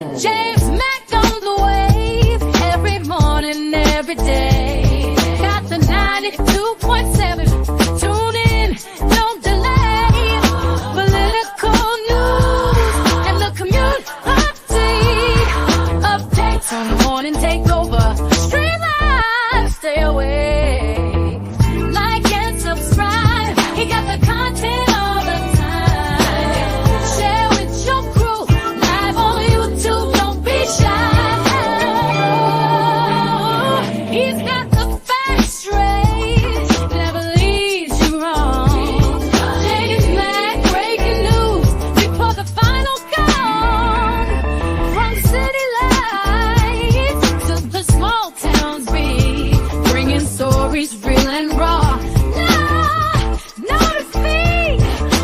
James Mack on the wave every morning, every day. Got the 92.7. Tune in, don't delay. Political news and the commute update. Updates on the morning takeover. Stream live, stay awake. Like and subscribe. He got the content all the time. Share with your crew. Live on YouTube, don't be shy. He's got the facts straight. Never leads you wrong. James Mack, breaking news before the final count. From city lights to the small towns beat, bringing stories real and raw. Notify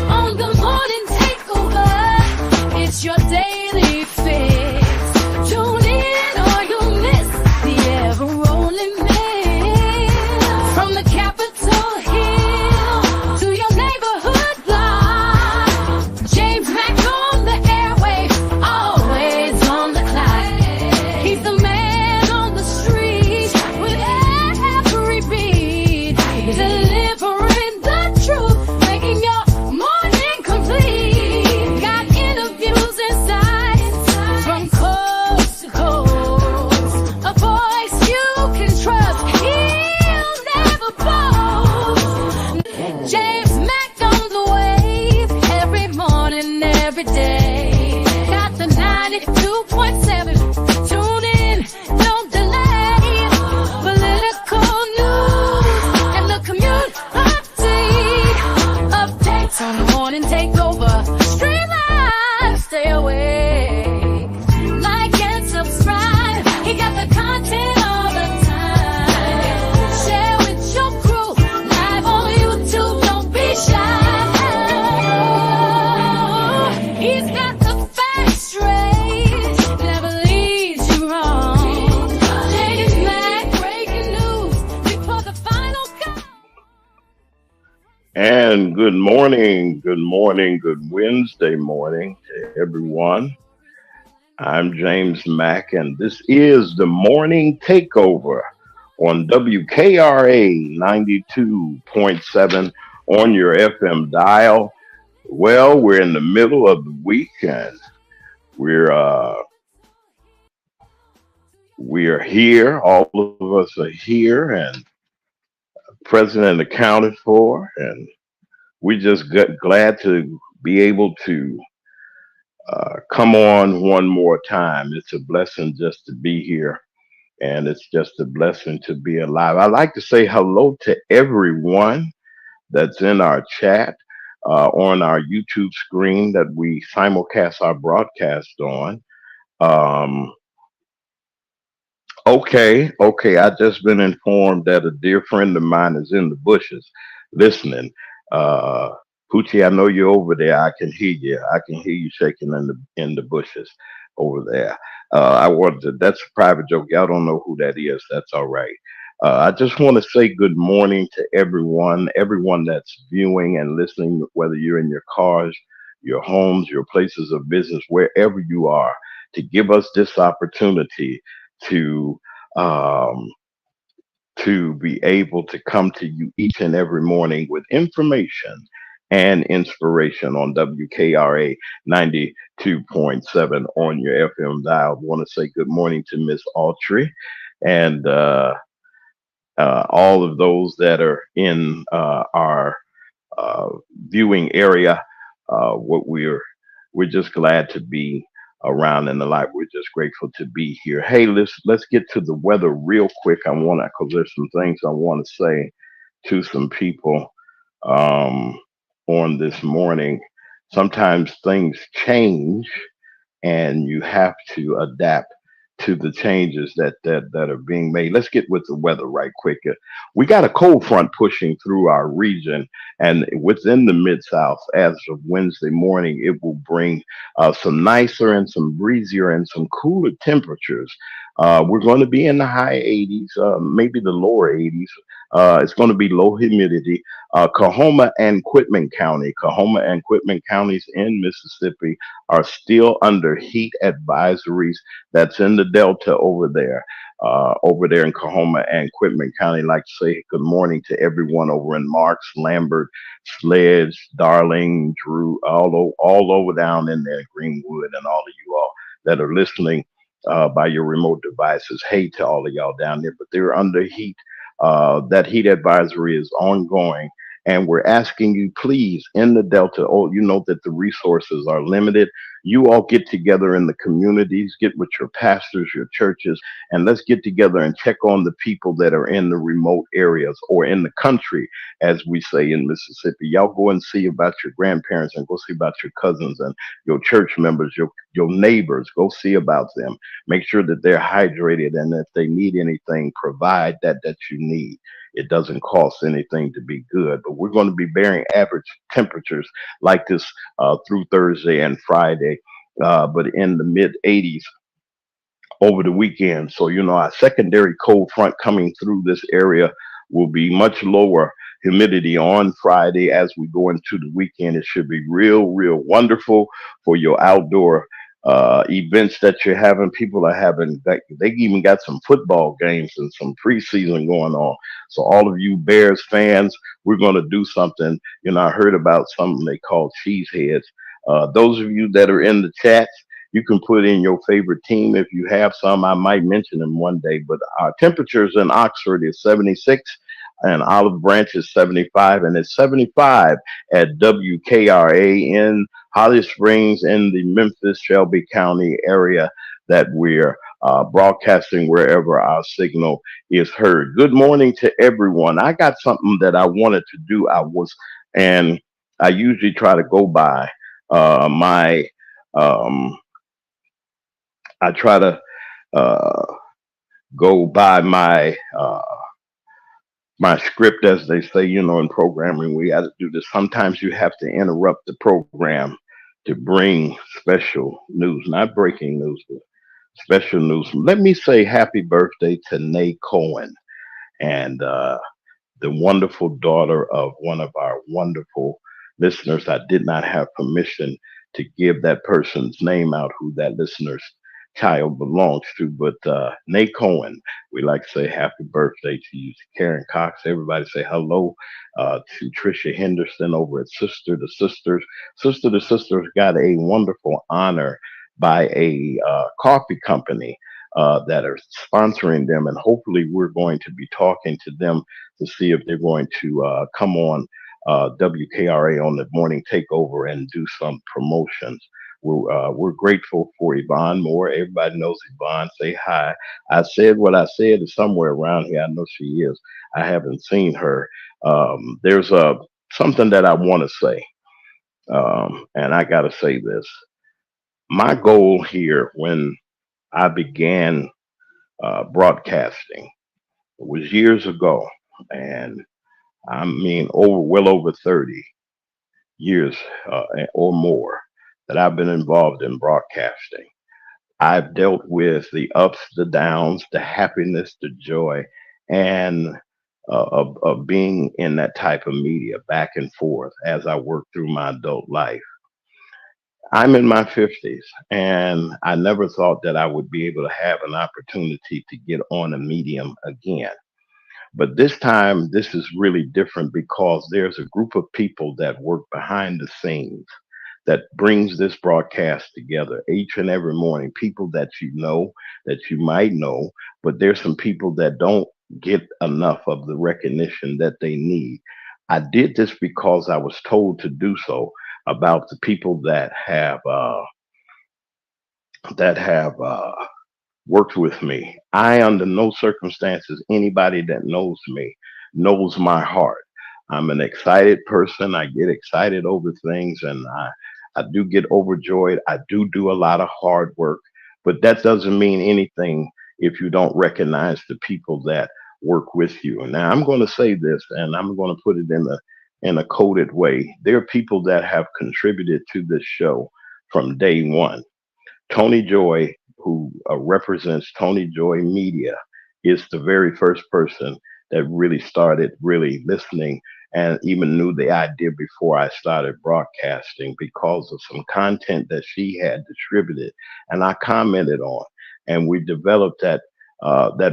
on the morning takeover. It's your daily fix. Tune in or you'll miss the ever-rolling mix. From the Capitol Hill to your neighborhood block. James Mack on the airwaves, always on the clock. He's the man on the street with every beat. Delivering the truth, making your morning complete. Got interviews inside from coast to coast. A voice you can trust, he'll never boast. James Mack on the wave every morning, every day. Got the 92.7. Tune in, don't delay. Political news and the commute update. Updates on the morning takeover. Stream live, stay awake. Like and subscribe. He got the content all the time. Share with your crew. Live on YouTube, don't be shy. He's got the facts straight. Never leads you wrong. James Mack, breaking news before the final count. And good morning, good Wednesday morning to everyone. I'm James Mack, and this is the Morning Takeover on WKRA 92.7 on your FM dial. Well, we're in the middle of the week, and we're here. All of us are here, and President accounted for, and we just glad to be able to come on one more time. It's a blessing just to be here, and it's just a blessing to be alive. I'd like to say hello to everyone that's in our chat on our YouTube screen that we simulcast our broadcast on. Um, Okay, I just been informed that a dear friend of mine is in the bushes listening. Uh Poochie, I know you're over there. I can hear you. I can hear you shaking in the bushes over there. I wanted to, that's a private joke. Y'all don't know who that is. That's all right. I just want to say good morning to everyone that's viewing and listening, whether you're in your cars, your homes, your places of business, wherever you are, to give us this opportunity to um, to be able to come to you each and every morning with information and inspiration on WKRA 92.7 on your FM dial. I want to say good morning to Miss Autry and all of those that are in our viewing area. What we're just glad to be around in the light. We're just grateful to be here. Hey, let's get to the weather real quick. Because there's some things I want to say to some people um, on this morning. Sometimes things change, and you have to adapt to the changes that are being made. Let's get with the weather right quick. We got a cold front pushing through our region, and within the Mid-South as of Wednesday morning, it will bring some nicer and some breezier and some cooler temperatures We're going to be in the high 80s, maybe the lower 80s. It's going to be low humidity. Coahoma and Quitman County, Coahoma and Quitman counties in Mississippi are still under heat advisories. That's in the Delta over there in Coahoma and Quitman County. Like to say good morning to everyone over in Marks, Lambert, Sledge, Darling, Drew, all over down in there, Greenwood, and all of you all that are listening by your remote devices. Hey to all of y'all down there, but they're under heat. That heat advisory is ongoing. And we're asking you, please, in the Delta, oh, you know that the resources are limited. You all get together in the communities, get with your pastors, your churches, and let's get together and check on the people that are in the remote areas or in the country, as we say in Mississippi. Y'all go and see about your grandparents and go see about your cousins and your church members, your neighbors. Go see about them. Make sure that they're hydrated, and if they need anything, provide that you need. It doesn't cost anything to be good, but we're going to be bearing average temperatures like this through Thursday and Friday, but in the mid 80s over the weekend. So, you know, our secondary cold front coming through this area will be much lower humidity on Friday as we go into the weekend. It should be real wonderful for your outdoor events that you're having. People are having, they even got some football games and some preseason going on. So, all of you Bears fans, we're going to do something. You know, I heard about something they call cheeseheads. Those of you that are in the chat, you can put in your favorite team if you have some. I might mention them one day, but our temperatures in Oxford is 76 and Olive Branch is 75, and it's 75 at WKRA in Holly Springs in the Memphis Shelby County area that we're broadcasting wherever our signal is heard. Good morning to everyone. I got something that I wanted to do. And I usually try to go by my um, I try to uh, go by my script, as they say, you know, in programming. We got to do this. Sometimes you have to interrupt the program to bring special news, not breaking news, but special news. Let me say happy birthday to Nay Cohen and the wonderful daughter of one of our wonderful listeners. I did not have permission to give that person's name out who that listener's child belongs to, but Nate Cohen, we like to say happy birthday to you. To Karen Cox, everybody say hello to Trisha Henderson over at Sister to Sisters. Sister to Sisters got a wonderful honor by a coffee company that are sponsoring them, and hopefully we're going to be talking to them to see if they're going to come on WKRA on the morning takeover and do some promotions. We're grateful for Yvonne Moore. Everybody knows Yvonne. Say hi. I said what I said is somewhere around here. I know she is. I haven't seen her. There's something that I want to say, and I got to say this. My goal here when I began broadcasting was years ago, and I mean well over 30 years or more that I've been involved in broadcasting. I've dealt with the ups, the downs, the happiness, the joy, and of being in that type of media back and forth as I work through my adult life. I'm in my 50s, and I never thought that I would be able to have an opportunity to get on a medium again. But this time, this is really different because there's a group of people that work behind the scenes that brings this broadcast together each and every morning. People that you know, that you might know, but there's some people that don't get enough of the recognition that they need. I did this because I was told to do so about the people that have worked with me. I, under no circumstances, anybody that knows me knows my heart. I'm an excited person. I get excited over things, and I do get overjoyed. I do a lot of hard work, but that doesn't mean anything if you don't recognize the people that work with you. Now, I'm going to say this, and I'm going to put it in a coded way. There are people that have contributed to this show from day one. Tony Joy, who represents Tony Joy Media, is the very first person that really started really listening and even knew the idea before I started broadcasting because of some content that she had distributed and I commented on. And we developed that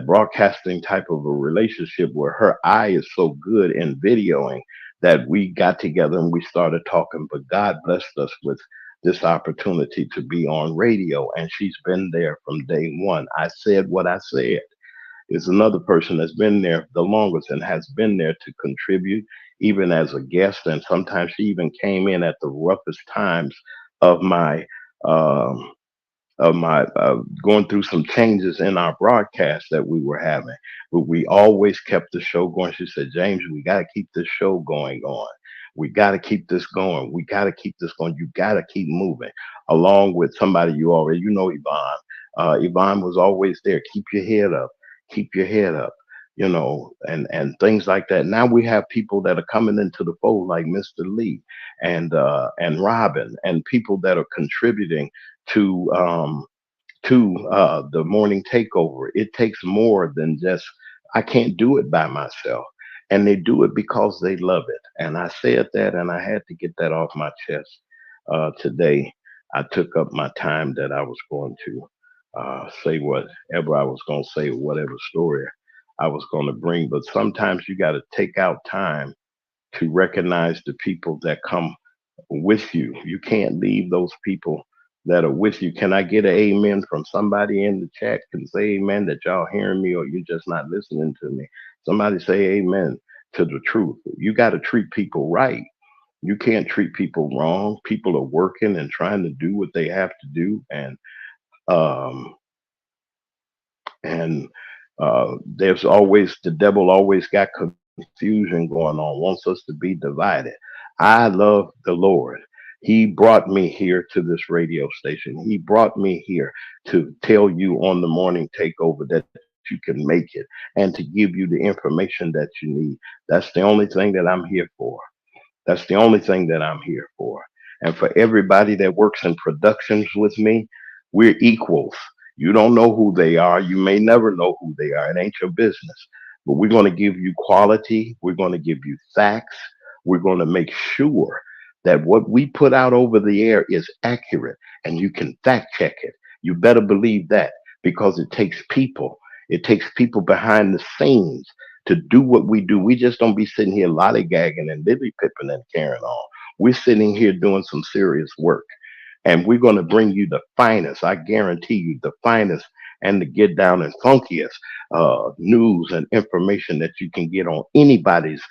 broadcasting type of a relationship where her eye is so good in videoing that we got together and we started talking. But God blessed us with this opportunity to be on radio, and she's been there from day one. I said what I said. Is another person that's been there the longest and has been there to contribute, even as a guest. And sometimes she even came in at the roughest times of um, my going through some changes in our broadcast that we were having. But we always kept the show going. She said, James, we got to keep this show going on. We got to keep this going. We got to keep this going. You got to keep moving along with somebody you already, you know, Yvonne. Yvonne was always there. Keep your head up. Keep your head up. You know, and things like that. Now we have people that are coming into the fold, like Mr. Lee and Robin, and people that are contributing to the morning takeover. It takes more than just I can't do it by myself. And they do it because they love it. And I said that and I had to get that off my chest today. I took up my time that I was going to say whatever I was going to say, whatever story I was going to bring. But sometimes you got to take out time to recognize the people that come with you. You can't leave those people that are with you. Can I get an amen from somebody in the chat? Can say amen that y'all hearing me or you're just not listening to me? Somebody say amen to the truth. You got to treat people right. You can't treat people wrong. People are working and trying to do what they have to do, um, and there's always the devil always got confusion going on, wants us to be divided. I love the Lord. He brought me here to this radio station. He brought me here to tell you on the morning takeover that you can make it and to give you the information that you need. That's the only thing that I'm here for. That's the only thing that I'm here for. And for everybody that works in productions with me, we're equals. You don't know who they are. You may never know who they are. It ain't your business. But we're going to give you quality. We're going to give you facts. We're going to make sure that what we put out over the air is accurate and you can fact check it. You better believe that because it takes people. It takes people behind the scenes to do what we do. We just don't be sitting here lollygagging and lily pipping and carrying on. We're sitting here doing some serious work. And we're going to bring you the finest, I guarantee you, the finest and the get down and funkiest news and information that you can get on anybody's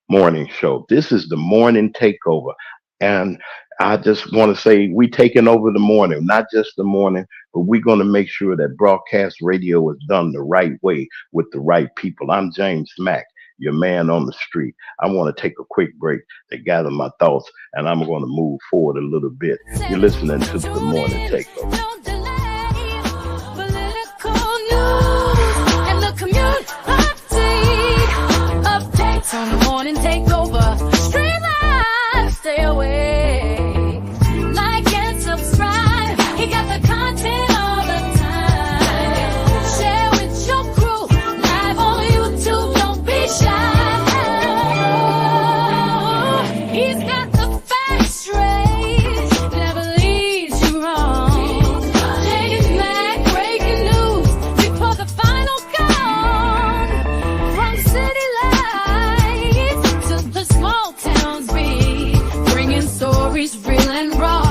morning show. This is the morning takeover. And I just want to say we taking over the morning, not just the morning, but we're going to make sure that broadcast radio is done the right way with the right people. I'm James Mack, your man on the street. I want to take a quick break to gather my thoughts, and I'm going to move forward a little bit. You're listening to the morning takeover. Don't delay. Political news and the community updates on the morning takeover. Stream live, stay away. Like and subscribe. He got the content all the time. Share with your crew. Live on YouTube. Don't be shy. He's got the facts straight. Never leaves you wrong. James Mack, breaking news before the final call. From city lights to the small towns beat, bringing stories real and raw.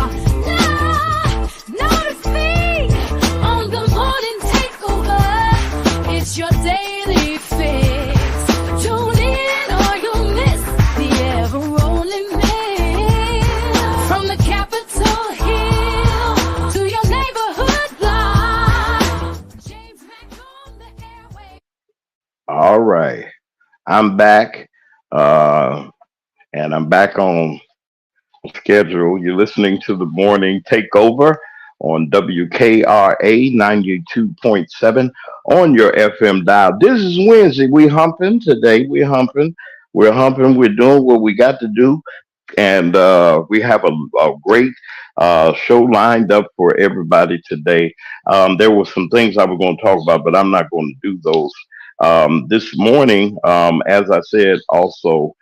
Notice me on the morning takeover. It's your daily fix. Tune in or you'll miss the ever-rolling mix. From the Capitol Hill to your neighborhood block. James Mack on the airway. All right. I'm back. And I'm back on schedule. You're listening to the morning takeover on WKRA 92.7 on your FM dial. This is Wednesday. We humping today. We're humping. We're humping. We're doing what we got to do. And we have a great show lined up for everybody today. There were some things I was going to talk about, but I'm not going to do those. This morning, as I said, also,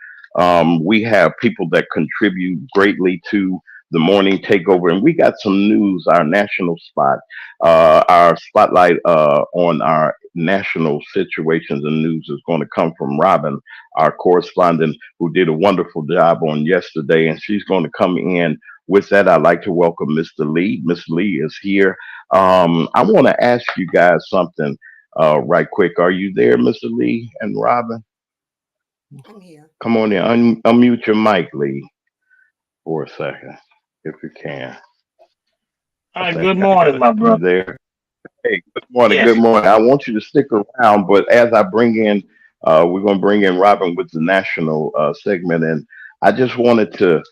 we have people that contribute greatly to the morning takeover, and we got some news. Our national spot, our spotlight on our national situations and news is going to come from Robin, our correspondent, who did a wonderful job on yesterday, and she's going to come in. With that, I'd like to welcome Mr. Lee. Mr. Lee is here. I want to ask you guys something right quick. Are you there, Mr. Lee and Robin? I'm here. Come on in. Unmute your mic, Lee, for a second, if you can. I Hi, think good I morning, got my you brother. there. Hey, good morning. Good Yes. morning. I want you to stick around, but as I bring in, we're going to bring in Robin with the national segment. And I just wanted to,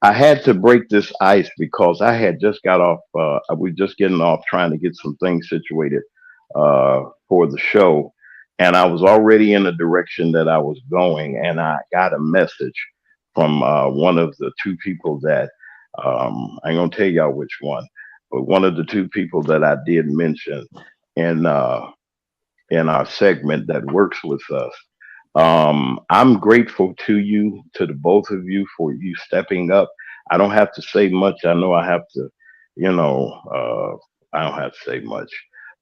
I had to break this ice because I had just got off, we just getting off trying to get some things situated for the show. And I was already in the direction that I was going. And I got a message from one of the two people that, I ain't going to tell y'all which one, but one of the two people that I did mention in in our segment that works with us. I'm grateful to you, to the both of you, for you stepping up. I don't have to say much. I know I have to, you know, I don't have to say much,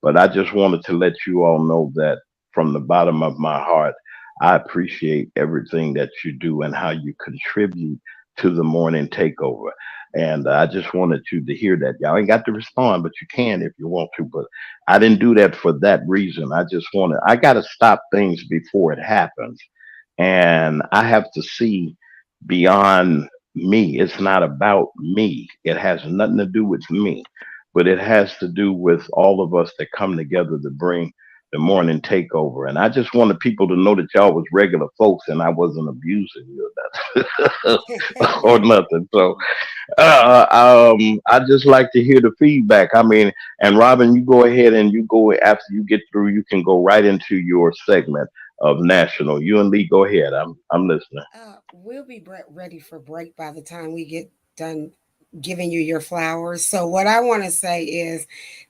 but I just wanted to let you all know that from the bottom of my heart, I appreciate everything that you do and how you contribute to the morning takeover. And I just wanted you to hear that. Y'all ain't got to respond, but you can if you want to. But I didn't do that for that reason. I just wanted, I got to stop things before it happens. And I have to see beyond me. It's not about me, it has nothing to do with me, but it has to do with all of us that come together to bring the morning takeover. And I just wanted people to know that y'all was regular folks and I wasn't abusing you or nothing. Or nothing. So I just like to hear the feedback. I mean, and Robin, you go ahead and you go after you get through. You can go right into your segment of national. You and Lee, go ahead. I'm listening. We'll be ready for break by the time we get done giving you your flowers. So, what I want to say is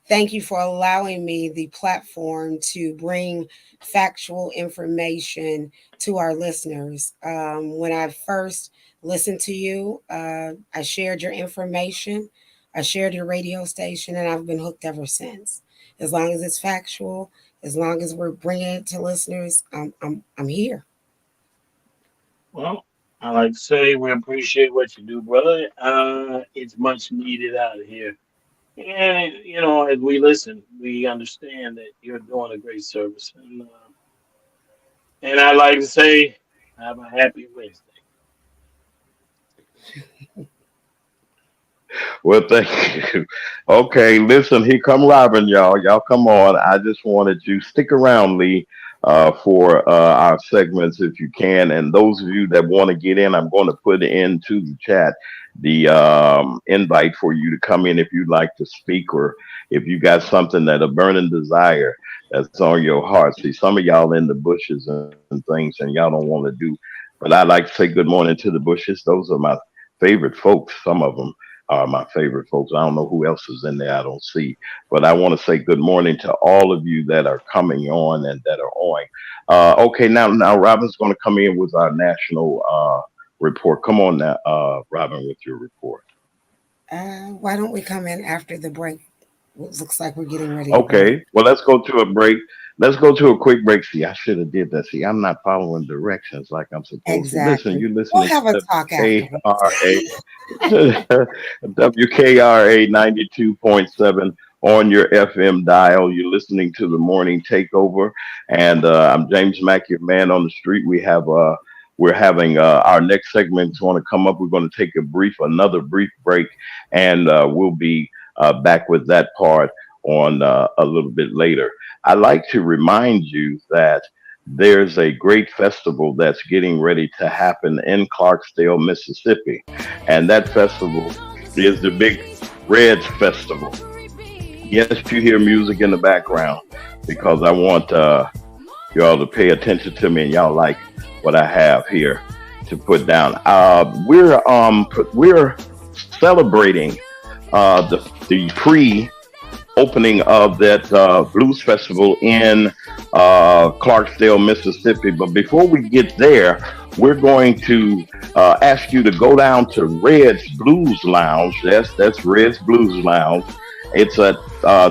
thank you for allowing me the platform to bring factual information to our listeners. When I first listened to you, I shared your information, I shared your radio station, and I've been hooked ever since. As long as it's factual, as long as we're bringing it to listeners, I'm here. Well, I like to say we appreciate what you do, brother. It's much needed out here. And, as we listen, we understand that you're doing a great service. And I like to say, have a happy Wednesday. Well, thank you. Okay, listen, here come Robin, y'all. Y'all come on. I just wanted you stick around, Lee, for our segments if you can. And those of you that want to get in, I'm going to put into the chat the invite for you to come in if you'd like to speak or if you got something that a burning desire that's on your heart. See, some of y'all in the bushes and things and y'all don't want to do, but I like to say good morning to the bushes. Those are my favorite folks. Some of them are my favorite folks. I don't know who else is in there. I don't see, but I want to say good morning to all of you that are coming on and that are on. Okay, now Robin's going to come in with our national report. Come on now, Robin, with your report. Why don't we come in after the break? It looks like we're getting ready to break. Okay, well let's go to a break. Let's go to a quick break. See, I should have did that. See, I'm not following directions like I'm supposed to. Listen, Exactly. you're We'll listening have a to talk afterwards. WKRA. WKRA 92.7 on your FM dial. You're listening to the morning takeover. And I'm James Mack, your man on the street. We're having our next segment's going to come up. We're going to take another brief break, and we'll be back with that part on a little bit later. I'd like to remind you that there's a great festival that's getting ready to happen in Clarksdale, Mississippi. And that festival is the Big Reds Festival. Yes, you hear music in the background because I want y'all to pay attention to me and y'all like what I have here. to put down. We're celebrating the pre opening of that blues festival in Clarksdale, Mississippi. But before we get there, we're going to ask you to go down to Red's Blues Lounge. That's Red's Blues Lounge. It's at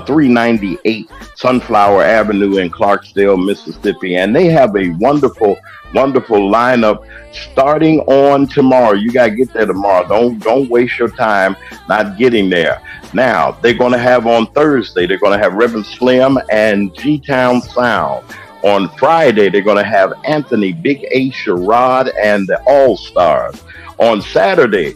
398 Sunflower Avenue in Clarksdale, Mississippi, and they have a wonderful lineup starting on tomorrow. You gotta get there tomorrow. Don't waste your time not getting there. Now they're gonna have on Thursday. They're gonna have Reverend Slim and G Town Sound. On Friday, they're going to have Anthony, Big A, Sherrod, and the All Stars. On Saturday,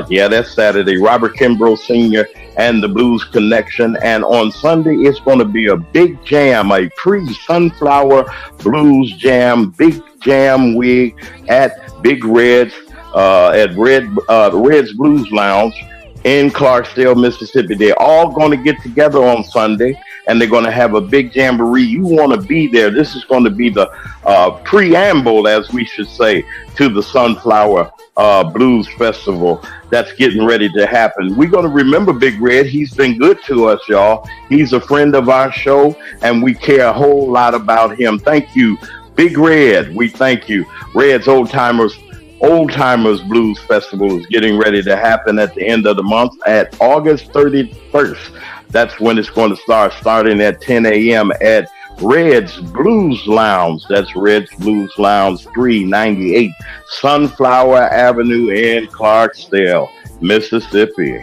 yeah, that's Saturday, Robert Kimbrough Sr. and the Blues Connection. And on Sunday, it's going to be a big jam, a pre-Sunflower Blues Jam, big jam week at Big Red's, Red's Blues Lounge in Clarksdale, Mississippi. They're all going to get together on Sunday and they're going to have a big jamboree. You want to be there. This is going to be the preamble, as we should say, to the Sunflower Blues Festival that's getting ready to happen. We're going to remember Big Red. He's been good to us, y'all. He's a friend of our show, and we care a whole lot about him. Thank you, Big Red. We thank you. Red's Old Timers Blues Festival is getting ready to happen at the end of the month at August 31st. That's when it's going to start, starting at 10 a.m. at Red's Blues Lounge. That's Red's Blues Lounge, 398 Sunflower Avenue in Clarksdale, Mississippi.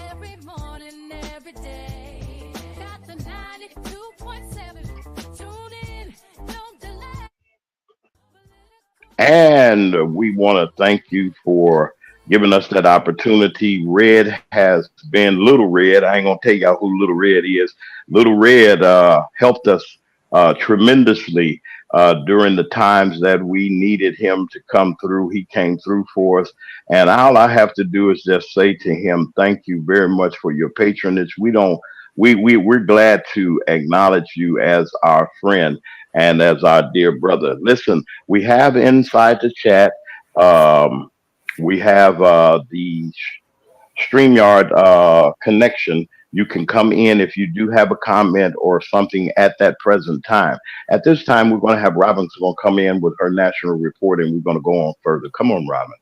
Every morning, every day. Got the 92.7. Tune in, don't delay. And we want to thank you for giving us that opportunity. Red has been Little Red. I ain't going to tell y'all who Little Red is. Little Red helped us tremendously during the times that we needed him to come through. He came through for us. And all I have to do is just say to him, thank you very much for your patronage. We're glad to acknowledge you as our friend and as our dear brother. Listen, we have inside the chat, we have the StreamYard connection. You can come in if you do have a comment or something at that present time. At this time, we're going to have Robin going to come in with her national report, and we're going to go on further. Come on, Robin.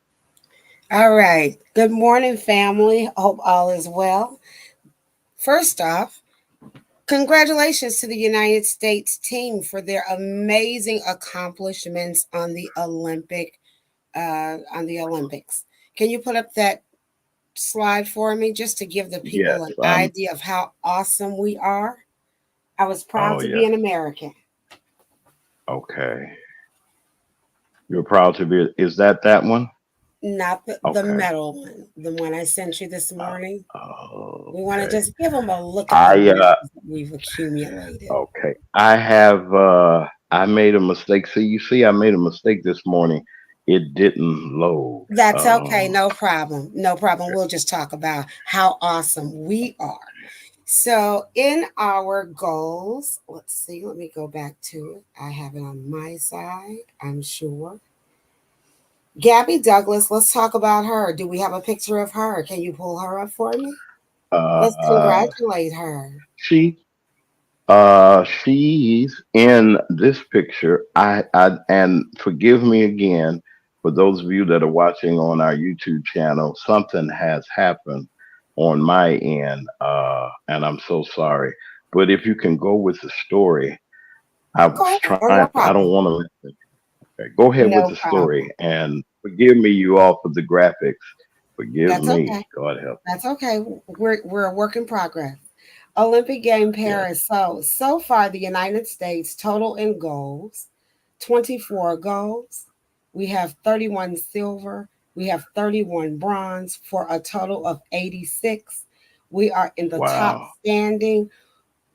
All right. Good morning, family. Hope all is well. First off, congratulations to the United States team for their amazing accomplishments on the Olympics. Can you put up that slide for me just to give the Yes. people an idea of how awesome we are? I was proud Oh, to yeah. be an American. Okay. You're proud to be. Is that one? Not the Okay. medal one, the one I sent you this morning. We want to Okay. just give them a look at the I medals that we've accumulated. Okay. I have I made a mistake. I made a mistake this morning. It didn't load. That's okay. No problem. No problem. We'll just talk about how awesome we are. So, in our goals, let's see. Let me go back to it. I have it on my side, I'm sure. Gabby Douglas, let's talk about her. Do we have a picture of her? Can you pull her up for me? Let's uh congratulate her. she she's in this picture. I and forgive me again for those of you that are watching on our YouTube channel. Something has happened on my end, and I'm so sorry. But if you can go with the story, I was Go ahead. trying. No I don't problem. want to. Okay, go ahead with No the problem. story, and forgive me, you all, for the graphics. Forgive That's me. okay. God help. That's okay. We're a work in progress. Olympic game Yes. Paris. So far the United States total in goals, 24 goals. We have 31 silver. We have 31 bronze for a total of 86. We are in the top Wow. standing.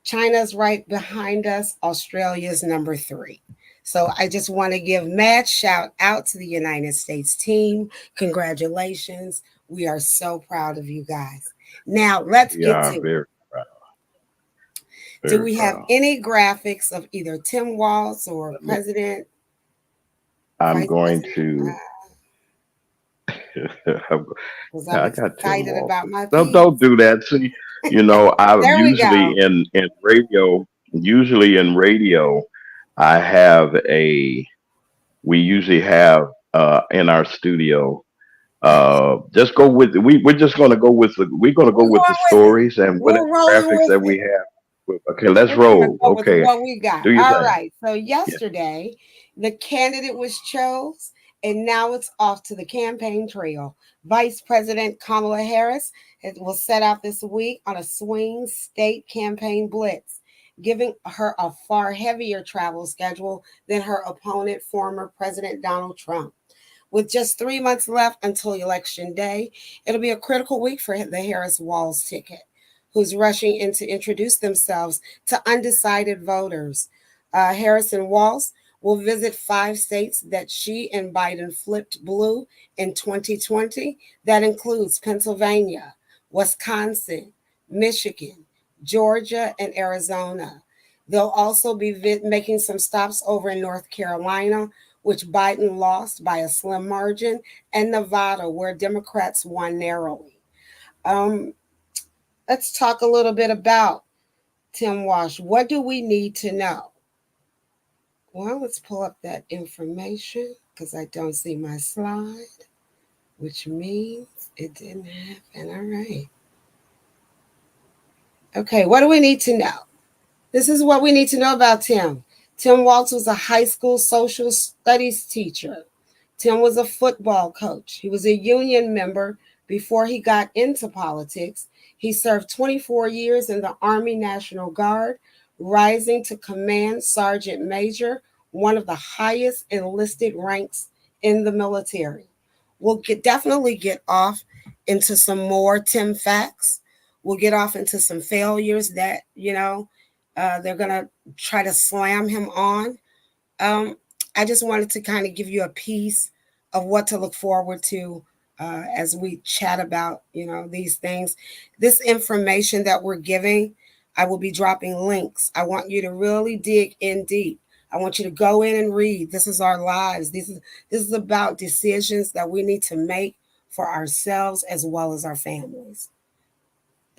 China's right behind us. Australia's number 3. So I just want to give mad shout out to the United States team. Congratulations. We are so proud of you guys. Now let's We get are to it. very proud. Do Very we have proud. any graphics of either Tim Walz or Let me. President, I'm Vice going President? to. I'm- because I'm I got Tim excited Walton. about my Don't piece. do that. See, I There we usually go. in radio. Usually in radio, I have a. We usually have in our studio. Just go with we're just going to go with we're going to go We're with the going with it. stories and whatever We're rolling graphics with that we it. have. Okay, let's We're gonna roll. go with Okay, what we got. do your All thing. right. So Yeah, yesterday, the candidate was chose, and now it's off to the campaign trail. Vice President Kamala Harris will set out this week on a swing state campaign blitz, giving her a far heavier travel schedule than her opponent, former President Donald Trump. With just 3 months left until Election Day, it'll be a critical week for the Harris Walls ticket, who's rushing in to introduce themselves to undecided voters. Harris and Walls will visit 5 states that she and Biden flipped blue in 2020. That includes Pennsylvania, Wisconsin, Michigan, Georgia, and Arizona. They'll also be making some stops over in North Carolina, which Biden lost by a slim margin, and Nevada, where Democrats won narrowly. Um, let's talk a little bit about Tim Walsh. What do we need to know? Well, let's pull up that information because I don't see my slide, which means it didn't happen. All right. Okay, what do we need to know? This is what we need to know about Tim. Tim Waltz was a high school social studies teacher. Tim was a football coach. He was a union member before he got into politics. He served 24 years in the Army National Guard, rising to command sergeant major, one of the highest enlisted ranks in the military. Definitely get off into some more Tim facts. We'll get off into some failures that, they're going to try to slam him on. um, I just wanted to kind of give you a piece of what to look forward to as we chat about, these things. This information that we're giving, I will be dropping links. I want you to really dig in deep. I want you to go in and read. This is our lives. This is about decisions that we need to make for ourselves as well as our families.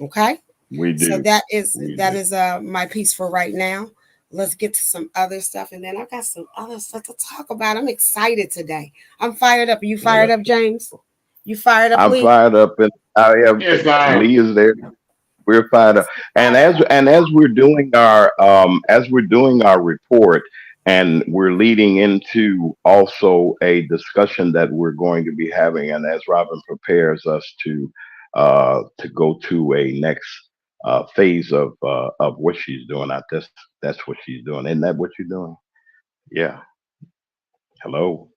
Okay? we So do. that is We that do. is my piece for right now. Let's get to some other stuff, and then I got some other stuff to talk about. I'm excited today. I'm fired up. Are you Well, fired up, James? You fired up, I'm Lee? fired up, and I have Yes, I am. Lee is there. We're fired up, and Fired up. as we're doing our report, and we're leading into also a discussion that we're going to be having, and as Robin prepares us to go to a next phase of what she's doing. That's what she's doing. Isn't that what you're doing? Yeah. Hello.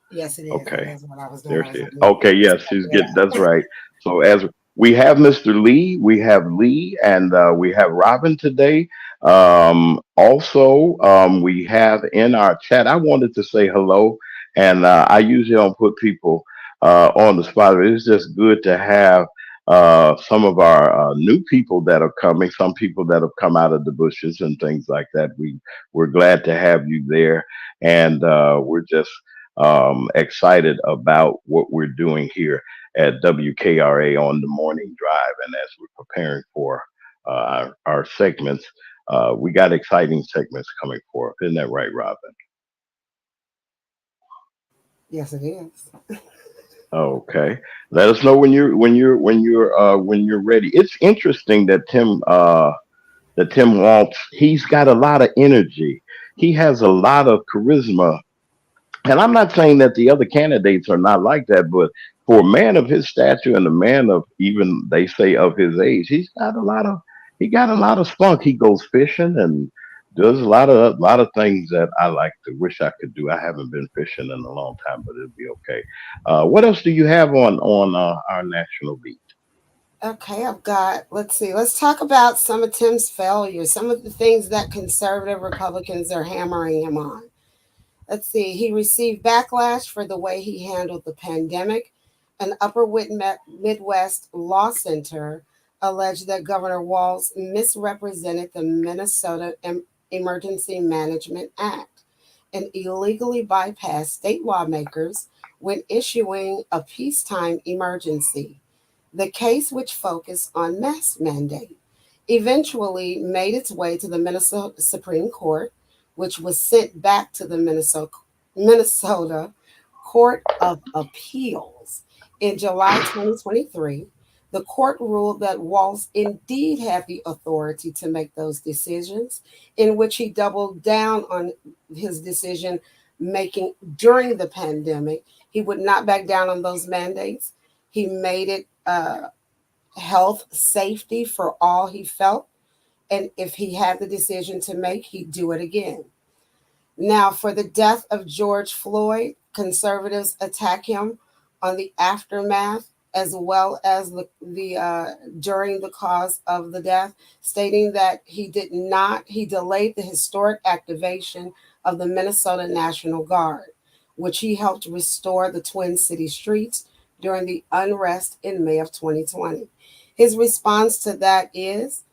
Yes, it is. That Okay. is what I was doing. There I she was on is. mute. Okay, yes, she's Yeah. getting that's right. So as we have Mr. Lee, we have Lee, and we have Robin today. Also, we have in our chat. I wanted to say hello, and I usually don't put people on the spot, but it's just good to have some of our new people that are coming, some people that have come out of the bushes and things like that. We're glad to have you there, and we're just excited about what we're doing here at WKRA on the morning drive. And as we're preparing for our segments, we got exciting segments coming forth. Isn't that right, Robin? Yes, it is. Okay. Let us know when you're ready. It's interesting that Tim Waltz, he's got a lot of energy. He has a lot of charisma. And I'm not saying that the other candidates are not like that, but for a man of his stature and a man of even they say of his age, he got a lot of spunk. He goes fishing and does a lot of things that I like to wish I could do. I haven't been fishing in a long time, but it'll be okay. What else do you have on our national beat? Okay, I've got, let's see, let's talk about some of Tim's failures, some of the things that conservative Republicans are hammering him on. Let's see, he received backlash for the way he handled the pandemic. An Midwest Law Center alleged that Governor Walz misrepresented the Minnesota Emergency Management Act. and illegally bypassed state lawmakers when issuing a peacetime emergency. The case, which focused on mask mandate, eventually made its way to the Minnesota Supreme Court, which was sent back to the Minnesota Court of Appeals. In July 2023, the court ruled that Walz indeed had the authority to make those decisions, in which he doubled down on his decision making during the pandemic. He would not back down on those mandates. He made it health safety for all he felt. And if he had the decision to make, he'd do it again. Now, for the death of George Floyd, conservatives attack him on the aftermath as well as the during the cause of the death, stating that he delayed the historic activation of the Minnesota National Guard, which he helped restore the Twin City streets during the unrest in May of 2020. His response to that is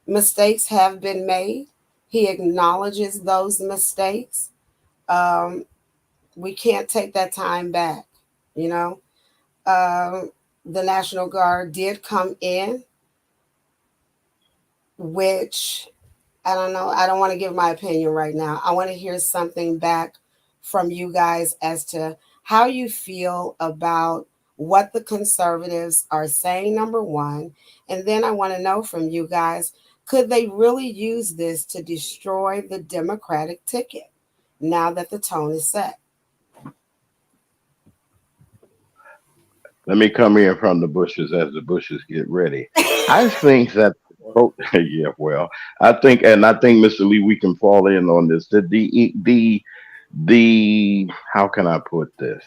mistakes have been made. He acknowledges those mistakes. Um, we can't take that time back, you know. The National Guard did come in, which I don't know. I don't want to give my opinion right now. I want to hear something back from you guys as to how you feel about what the conservatives are saying, number one. And then I want to know from you guys, could they really use this to destroy the Democratic ticket now that the tone is set? Let me come in from the bushes as the bushes get ready. I think that, oh, yeah, well, I think, Mr. Lee, we can fall in on this. The, how can I put this?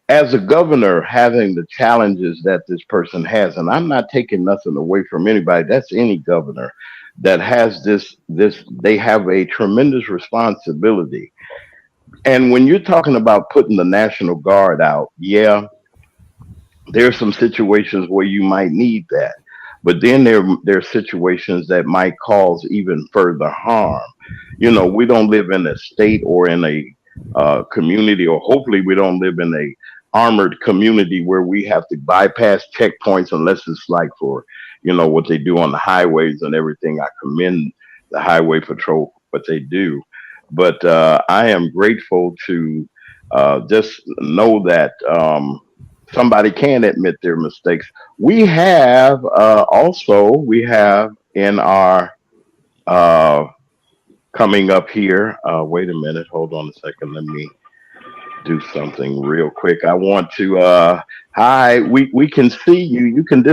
As a governor, having the challenges that this person has, and I'm not taking nothing away from anybody. That's any governor that has this. They have a tremendous responsibility. And when you're talking about putting the National Guard out, yeah, there's some situations where you might need that, but then there are situations that might cause even further harm. You know, we don't live in a state or in a community, or hopefully we don't live in a armored community where we have to bypass checkpoints unless it's like for, you know, what they do on the highways and everything. I commend the highway patrol for what they do, but I am grateful to just know that somebody can admit their mistakes. We have we have in our uh, coming up here. Wait a minute, hold on a second. Let me do something real quick. I want to hi, we can see you. You can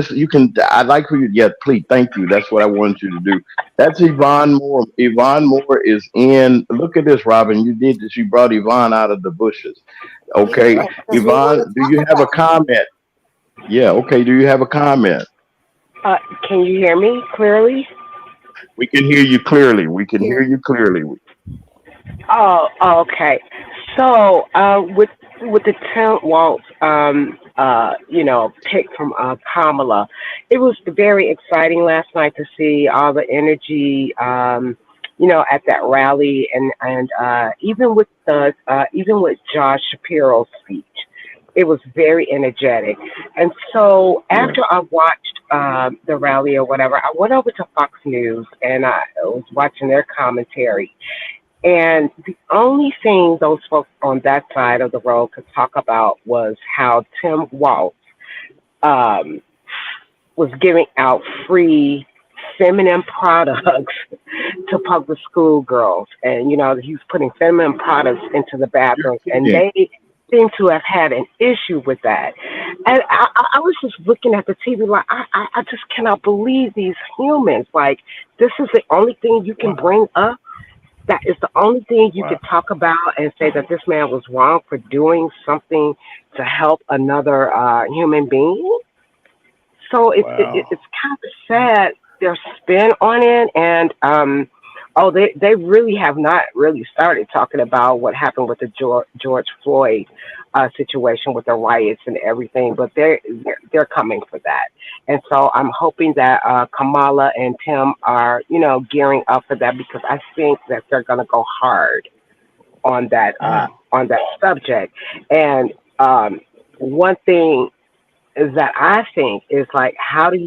I'd like for you, yeah, please, thank you. That's what I wanted you to do. That's Yvonne Moore. Yvonne Moore is in. Look at this, Robin. You did this. You brought Yvonne out of the bushes. Okay. Yeah, because we want Yvonne, to do talk you have a about it. comment? Yeah, okay. Do you have a comment? Uh, can you hear me clearly? We can hear you clearly. We can hear Here, you clearly. Oh, okay. So, with the Tim Waltz, pick from Kamala, it was very exciting last night to see all the energy, at that rally, and even with Josh Shapiro's speech, it was very energetic. And so, Yeah. after I watched the rally or whatever, I went over to Fox News and I was watching their commentary. And the only thing those folks on that side of the road could talk about was how Tim Waltz um, was giving out free feminine products to public school girls. And, he's putting feminine products into the You're bathrooms. And kidding. they seem to have had an issue with that. And I was just looking at the TV like, I just cannot believe these humans. Like, this is the only thing you can Wow. bring up, that is the only thing you Wow. could talk about and say that this man was wrong for doing something to help another human being. So Wow. it's kind of sad their spin on it, and they really have not really started talking about what happened with the George Floyd situation with the riots and everything, but they're coming for that, and so I'm hoping that Kamala and Tim are gearing up for that, because I think that they're gonna go hard. on that subject. And one thing is that I think is like, how do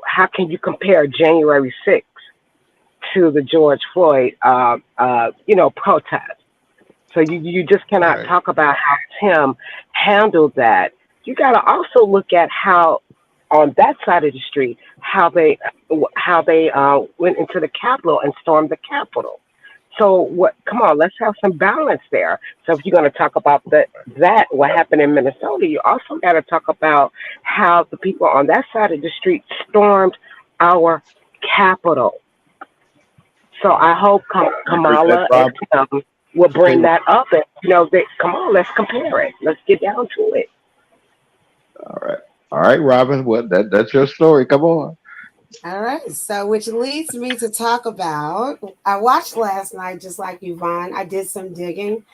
how can you compare January 6th to the George Floyd, protest? So you just cannot Right. talk about how Tim handled that. You got to also look at how on that side of the street how they went into the Capitol and stormed the Capitol. So what? Come on, let's have some balance there. So if you're going to talk about what happened in Minnesota, you also got to talk about how the people on that side of the street stormed our Capitol. So I hope You heard that, Kamala and Rob? Tim will Hey, bring that up, and come on, let's compare it. Let's get down to it. all right. All right, Robin. What that's your story. Come on. All right. So, which leads me to talk about. I watched last night, just like Yvonne. I did some digging.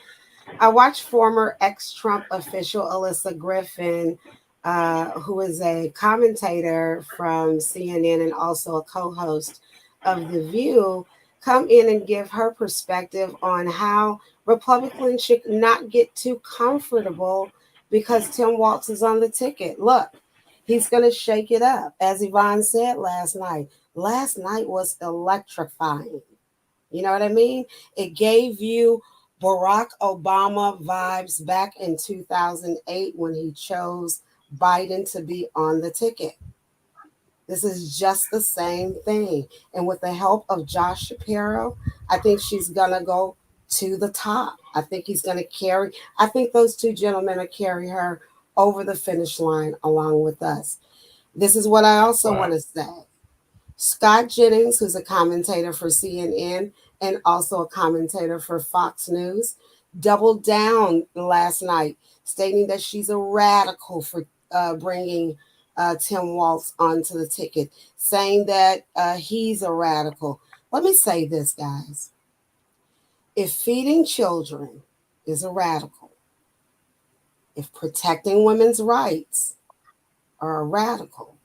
I watched former ex-Trump official Alyssa Griffin, who is a commentator from CNN and also a co-host of The View, come in and give her perspective on how Republicans should not get too comfortable because Tim Walz is on the ticket. Look, he's going to shake it up, as Yvonne said last night. Last night was electrifying. You know what I mean? It gave you Barack Obama vibes back in 2008 when he chose Biden to be on the ticket. This is just the same thing. And with the help of Josh Shapiro, I think she's going to go to the top. I think he's going to carry, I think those two gentlemen will carry her over the finish line along with us. This is what I also want Wow. to say. Scott Jennings, who's a commentator for CNN and also a commentator for Fox News, doubled down last night, stating that she's a radical for bringing Tim Walz onto the ticket, saying that he's a radical. Let me say this, guys. If feeding children is a radical, if protecting women's rights are a radical,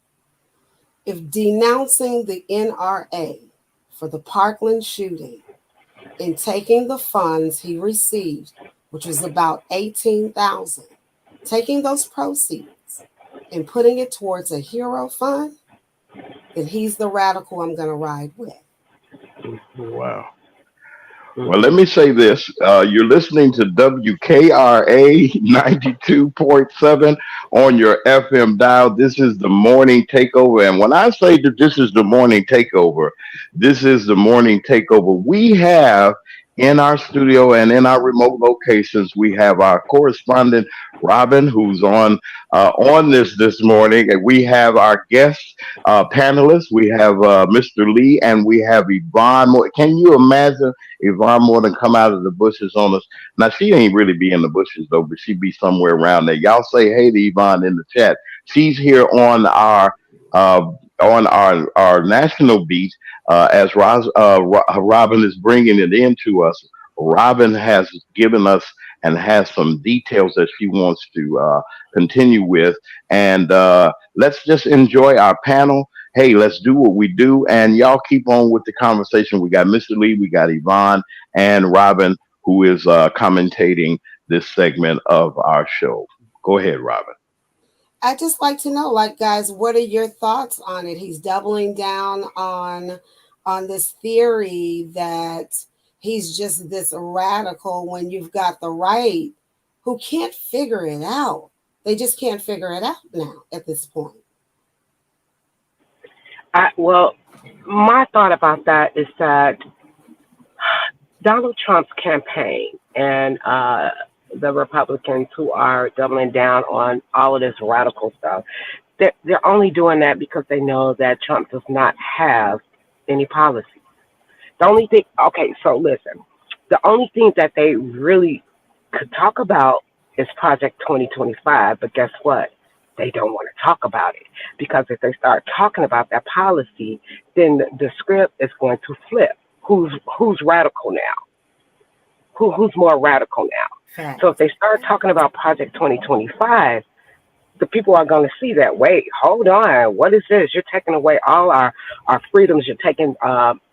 if denouncing the NRA for the Parkland shooting and taking the funds he received, which was about 18,000, taking those proceeds and putting it towards a hero fund, then he's the radical I'm going to ride with. Wow. Well, let Mm-hmm. me say this. You're listening to WKRA 92.7 on your FM dial. This is the morning takeover. And when I say that this is the morning takeover, this is the morning takeover. We have in our studio and in our remote locations, we have our correspondent, Robin, who's on this morning. And we have our guest panelists. We have Mr. Lee and we have Yvonne. Can you imagine? Yvonne Morton come out of the bushes on us. Now she ain't really be in the bushes though, but she be somewhere around there. Y'all say hey to Yvonne in the chat. She's here uh, on our national beat as Robin is bringing it into us. Robin has given us and has some details that she wants to continue with, and let's just enjoy our panel. Hey, let's do what we do, and y'all keep on with the conversation. We got Mr. Lee, we got Yvonne, and Robin, who is commentating this segment of our show. Go ahead, Robin. I just like to know, like, guys, what are your thoughts on it? He's doubling down on this theory that he's just this radical when you've got the right who can't figure it out. They just can't figure it out now at this point. Well, my thought about that is that Donald Trump's campaign and the Republicans who are doubling down on all of this radical stuff, they're only doing that because they know that Trump does not have any policy. The only thing, okay, so listen, the only thing that they really could talk about is Project 2025, but guess what? They don't want to talk about it because if they start talking about that policy, then the script is going to flip. Who's radical now? Who's more radical now? Fact. So if they start talking about Project 2025, the people are going to see that. Wait, hold on. What is this? You're taking away all our freedoms. You're taking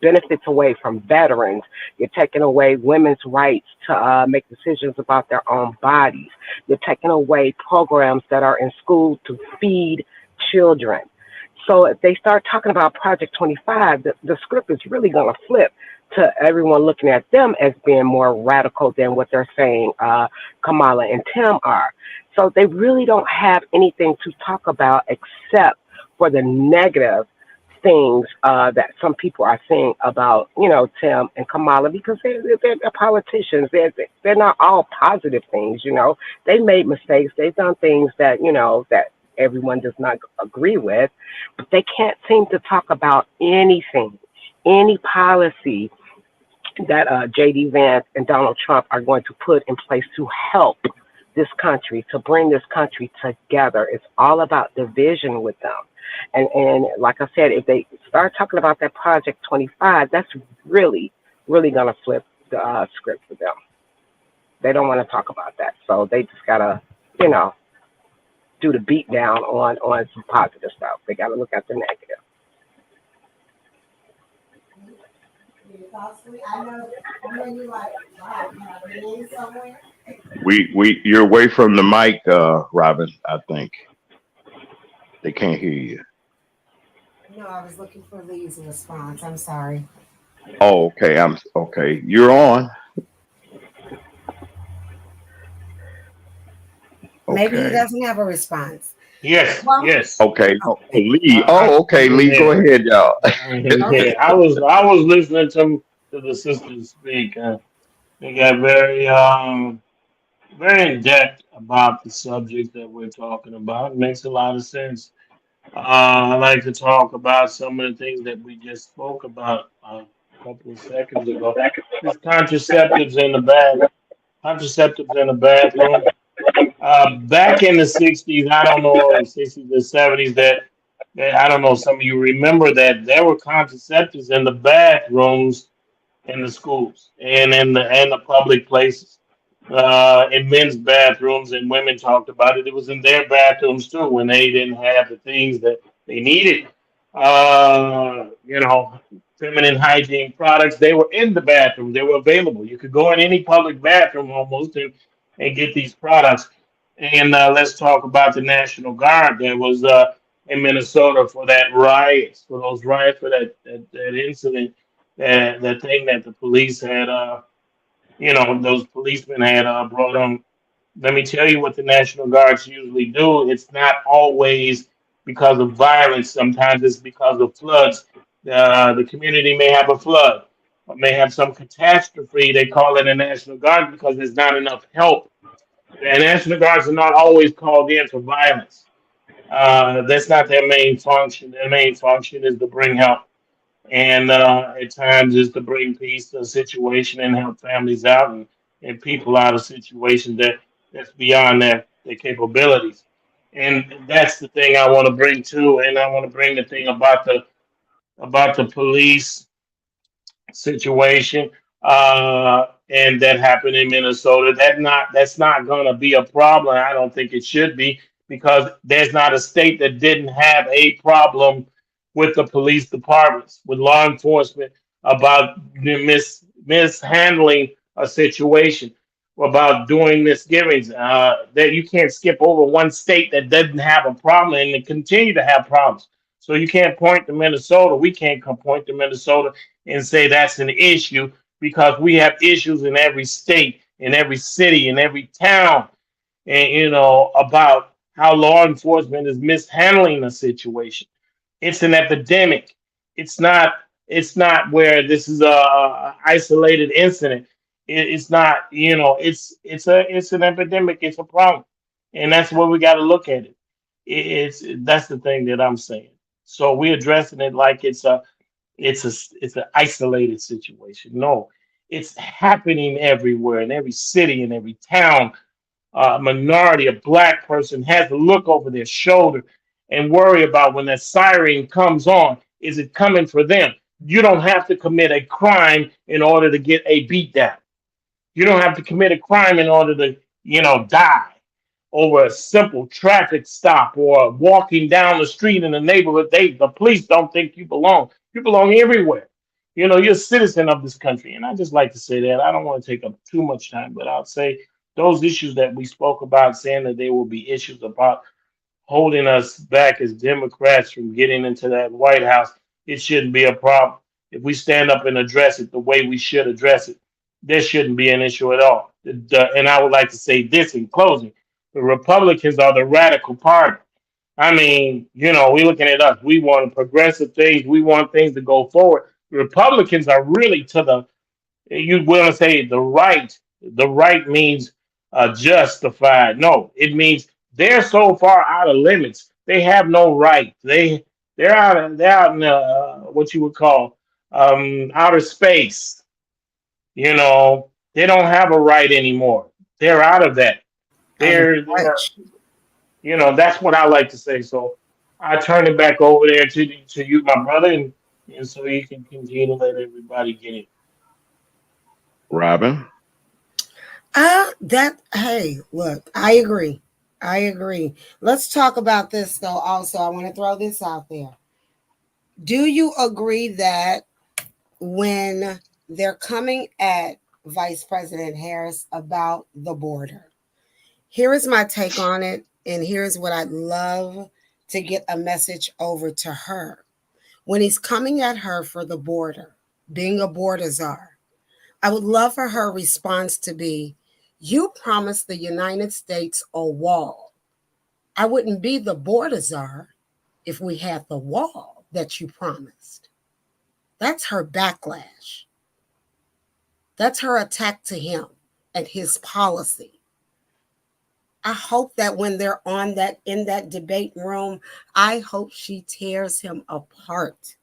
benefits away from veterans. You're taking away women's rights to make decisions about their own bodies. You're taking away programs that are in schools to feed children. So if they start talking about Project 25, the script is really going to flip to everyone looking at them as being more radical than what they're saying Kamala and Tim are. So they really don't have anything to talk about except for the negative things that some people are saying about, Tim and Kamala because they're politicians. They're not all positive things, They made mistakes. They've done things that, that everyone does not agree with, but they can't seem to talk about anything, any policy that J.D. Vance and Donald Trump are going to put in place to help this country, to bring this country together. It's all about division with them. And like I said, if they start talking about that Project 25, that's really, really going to flip the script for them. They don't want to talk about that. So they just got to, do the beat down on some positive stuff. They got to look at the negative. I know you like, wow, can I be in somewhere? You're away from the mic, Robin. I think they can't hear you. No, I was looking for Lee's response. I'm sorry. Oh, okay. I'm okay. You're on. Maybe he Okay. doesn't have a response. Yes, Well, yes. Okay. Oh, Lee. I Oh, okay. Lee, go yeah, ahead, y'all. okay. yeah. I was listening to the sisters speak. They got very in depth about the subject that we're talking about. It makes a lot of sense. I like to talk about some of the things that we just spoke about a couple of seconds ago. This contraceptives in the bathroom. Back in the '60s, I don't know, '60s and '70s, that I don't know. Some of you remember that there were contraceptives in the bathrooms in the schools and in the public places, in men's bathrooms, and women talked about it. It was in their bathrooms too when they didn't have the things that they needed. You know, feminine hygiene products. They were in the bathroom. They were available. You could go in any public bathroom almost and get these products. And let's talk about the National Guard that was in Minnesota for that riots, for those riots, for that incident, that thing that the police had, those policemen had brought on. Let me tell you what the National Guards usually do. It's not always because of violence. Sometimes it's because of floods. The community may have a flood or may have some catastrophe. They call it a National Guard because there's not enough help. And National Guards are not always called in for violence. That's not their main function. Their main function is to bring help, and at times is to bring peace to a situation and help families out and people out of situations that's beyond their capabilities. And that's the thing I want to bring to, and I want to bring the thing about the police situation, and that happened in Minnesota. That's not going to be a problem. I don't think it should be because there's not a state that didn't have a problem with the police departments, with law enforcement about the mishandling a situation, about doing misgivings. That you can't skip over one state that doesn't have a problem and they continue to have problems. So you can't point to Minnesota. We can't point to Minnesota and say that's an issue because we have issues in every state, in every city, in every town, and about how law enforcement is mishandling the situation. It's an epidemic. It's not. It's not where this is a isolated incident. It's not. It's an epidemic. It's a problem, and that's where we got to look at it. That's the thing that I'm saying. So we're addressing it like it's an isolated situation. No, it's happening everywhere in every city in every town. A minority, a black person has to look over their shoulder and worry about when that siren comes on, is it coming for them? You don't have to commit a crime in order to get a beat down. You don't have to commit a crime in order to, die over a simple traffic stop or walking down the street in the neighborhood. The police don't think you belong. You belong everywhere. You know, you're a citizen of this country. And I just like to say that. I don't want to take up too much time, but I'll say those issues that we spoke about, saying that there will be issues about holding us back as Democrats from getting into that White House, it shouldn't be a problem. If we stand up and address it the way we should address it, there shouldn't be an issue at all. And I would like to say this in closing: the Republicans are the radical party. I mean, you know, we're looking at us. We want progressive things. We want things to go forward. The Republicans are really to the, you want to say the right. The right means justified. No, it means they're so far out of limits. They have no right. They're out in what you would call outer space. You know, they don't have a right anymore. They're out of that. Out of They're touch. you know, that's what I like to say. So I turn it back over there to you, my brother, and so you can continue to let everybody get it. Robin. Hey, look, I agree. I agree. Let's talk about this though. Also, I want to throw this out there. Do you agree that when they're coming at Vice President Harris about the border, here is my take on it, and here's what I'd love to get a message over to her. When he's coming at her for the border, being a border czar, I would love for her response to be, you promised the United States a wall. I wouldn't be the border czar if we had the wall that you promised. That's her backlash. That's her attack to him and his policy. I hope that when they're on that in that debate room, I hope she tears him apart.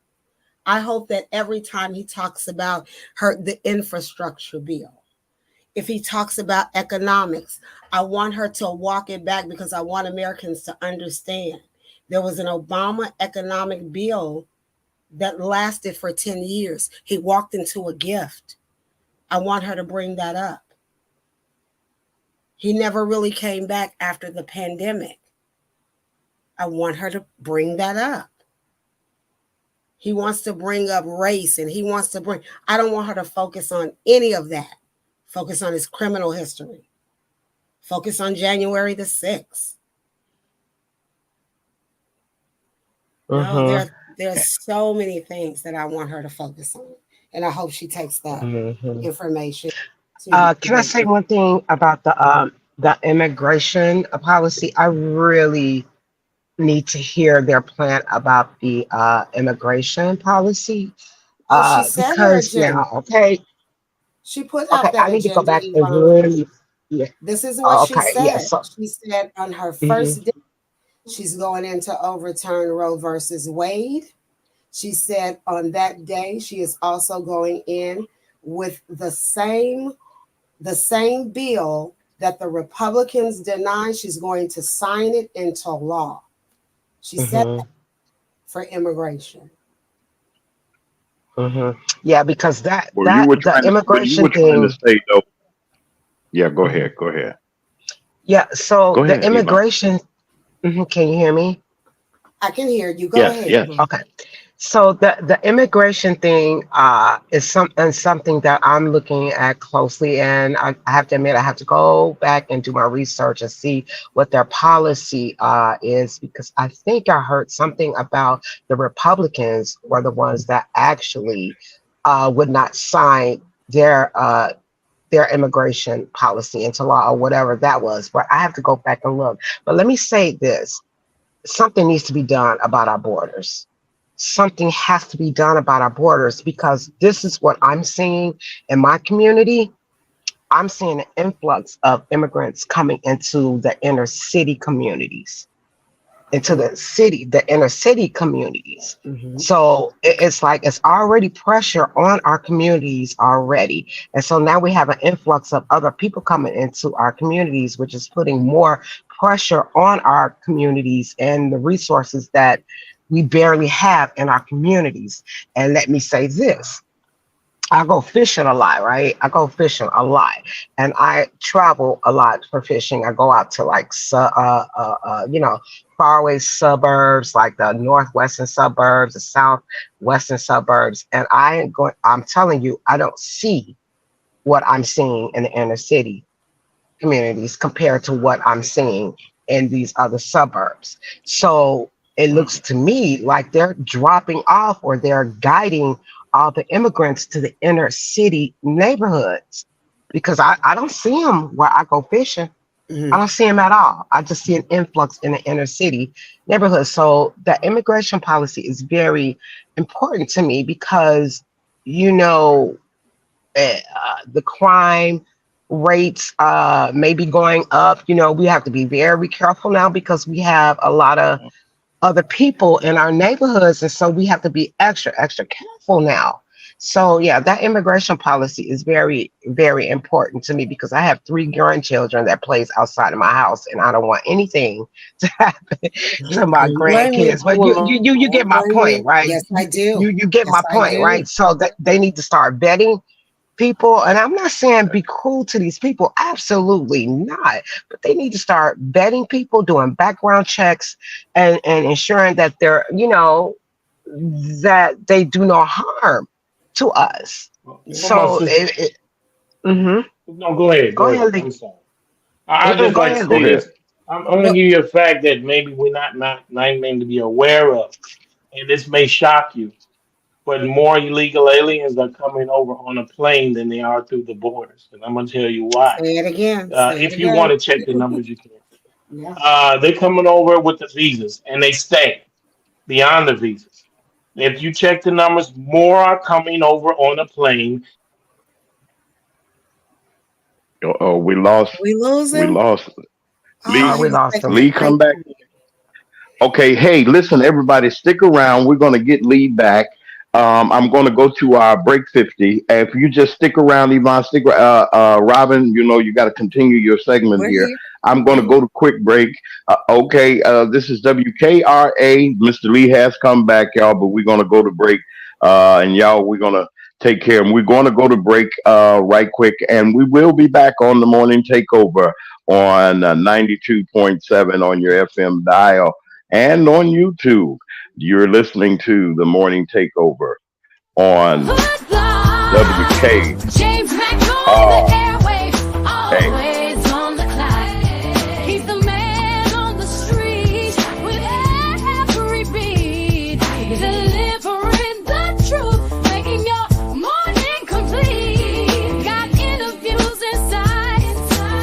I hope that every time he talks about the infrastructure bill, if he talks about economics, I want her to walk it back because I want Americans to understand there was an Obama economic bill that lasted for 10 years. He walked into a gift. I want her to bring that up. He never really came back after the pandemic. I want her to bring that up. He wants to bring up race and he wants to bring, I don't want her to focus on any of that. Focus on his criminal history. Focus on January the 6th. No, there's so many things that I want her to focus on. And I hope she takes that information. Can I say one thing about the immigration policy? I really need to hear their plan about the immigration policy. She said her agenda. She put out that I need to go back agenda. and really, This is what she said. Yeah, so, she said on her first day, she's going in to overturn Roe versus Wade. She said on that day, she is also going in with the same bill that the Republicans denied. She's going to sign it into law. She said that for immigration. Yeah, because the You immigration were trying to thing. say though. Yeah, go ahead. Yeah, so Go the ahead, immigration. Can you hear me? I can hear you. Go ahead. Yes. Okay. So the immigration thing is something that I'm looking at closely, and I have to admit I have to go back and do my research and see what their policy is, because I think I heard something about the Republicans were the ones that actually would not sign their immigration policy into law or whatever that was. But I have to go back and look. But let me say this: something needs to be done about our borders. Something has to be done about our borders, because this is what I'm seeing in my community. I'm seeing an influx of immigrants coming into the inner city communities, the inner city communities. So it's like it's already pressure on our communities already. And so now we have an influx of other people coming into our communities, which is putting more pressure on our communities and the resources that we barely have in our communities. And let me say this: I go fishing a lot, right? I go fishing a lot, and I travel a lot for fishing. I go out to like, faraway suburbs, like the northwestern suburbs, the southwestern suburbs, and I ain't going. I'm telling you, I don't see what I'm seeing in the inner city communities compared to what I'm seeing in these other suburbs. So it looks to me like they're dropping off or they're guiding all the immigrants to the inner city neighborhoods because I don't see them where I go fishing. I Mhm. don't see them at all. I just see an influx in the inner city neighborhood. So the immigration policy is very important to me because, you know, the crime rates may be going up. You know, we have to be very careful now because we have a lot of other people in our neighborhoods, and so we have to be extra, extra careful now. So yeah, that immigration policy is very, very important to me because I have three grandchildren that plays outside of my house, and I don't want anything to happen to I my don't blame you. grandkids. But I you get don't my blame point, you. right? Yes, I do. You get Yes, my I point, do. right? So that they need to start vetting people, and I'm not saying be cruel to these people, absolutely not, but they need to start vetting people, doing background checks, and ensuring that they're, that they do no harm to us. For my So sister. mhm. No, go ahead. Go Go ahead, ahead. Lee. I'm sorry. I just Go like to ahead, Go say Lee. ahead. this. I'm going to Well, give you a fact that maybe we're not meant to be aware of, and this may shock you. But more illegal aliens are coming over on a plane than they are through the borders, and I'm going to tell you why. say it again. Say it If you want again. to check the numbers, you can. Yeah. They're coming over with the visas, and they stay beyond the visas. If you check the numbers, more are coming over on a plane. Oh, we lost. We lose We him? lost. Oh, Lee, We he was lost making him. that Lee, great come back. point. Okay, hey, listen, everybody, stick around. We're going to get Lee back. I'm going to go to our break 50. If you just stick around, Yvonne, Robin, you got to continue your segment We're here. here. I'm going We're to here. go to quick break. Okay, this is WKRA. Mr. Lee has come back, y'all, but we're going to go to break. And y'all, we're going to take care. And we're going to go to break right quick. And we will be back on the morning takeover on 92.7 on your FM dial and on YouTube. You're listening to the Morning Takeover on WK. James back on the Oh, airwaves, hey. always on the clock. He's the man on the street with every beat, delivering the truth, making your morning complete. Got interviews inside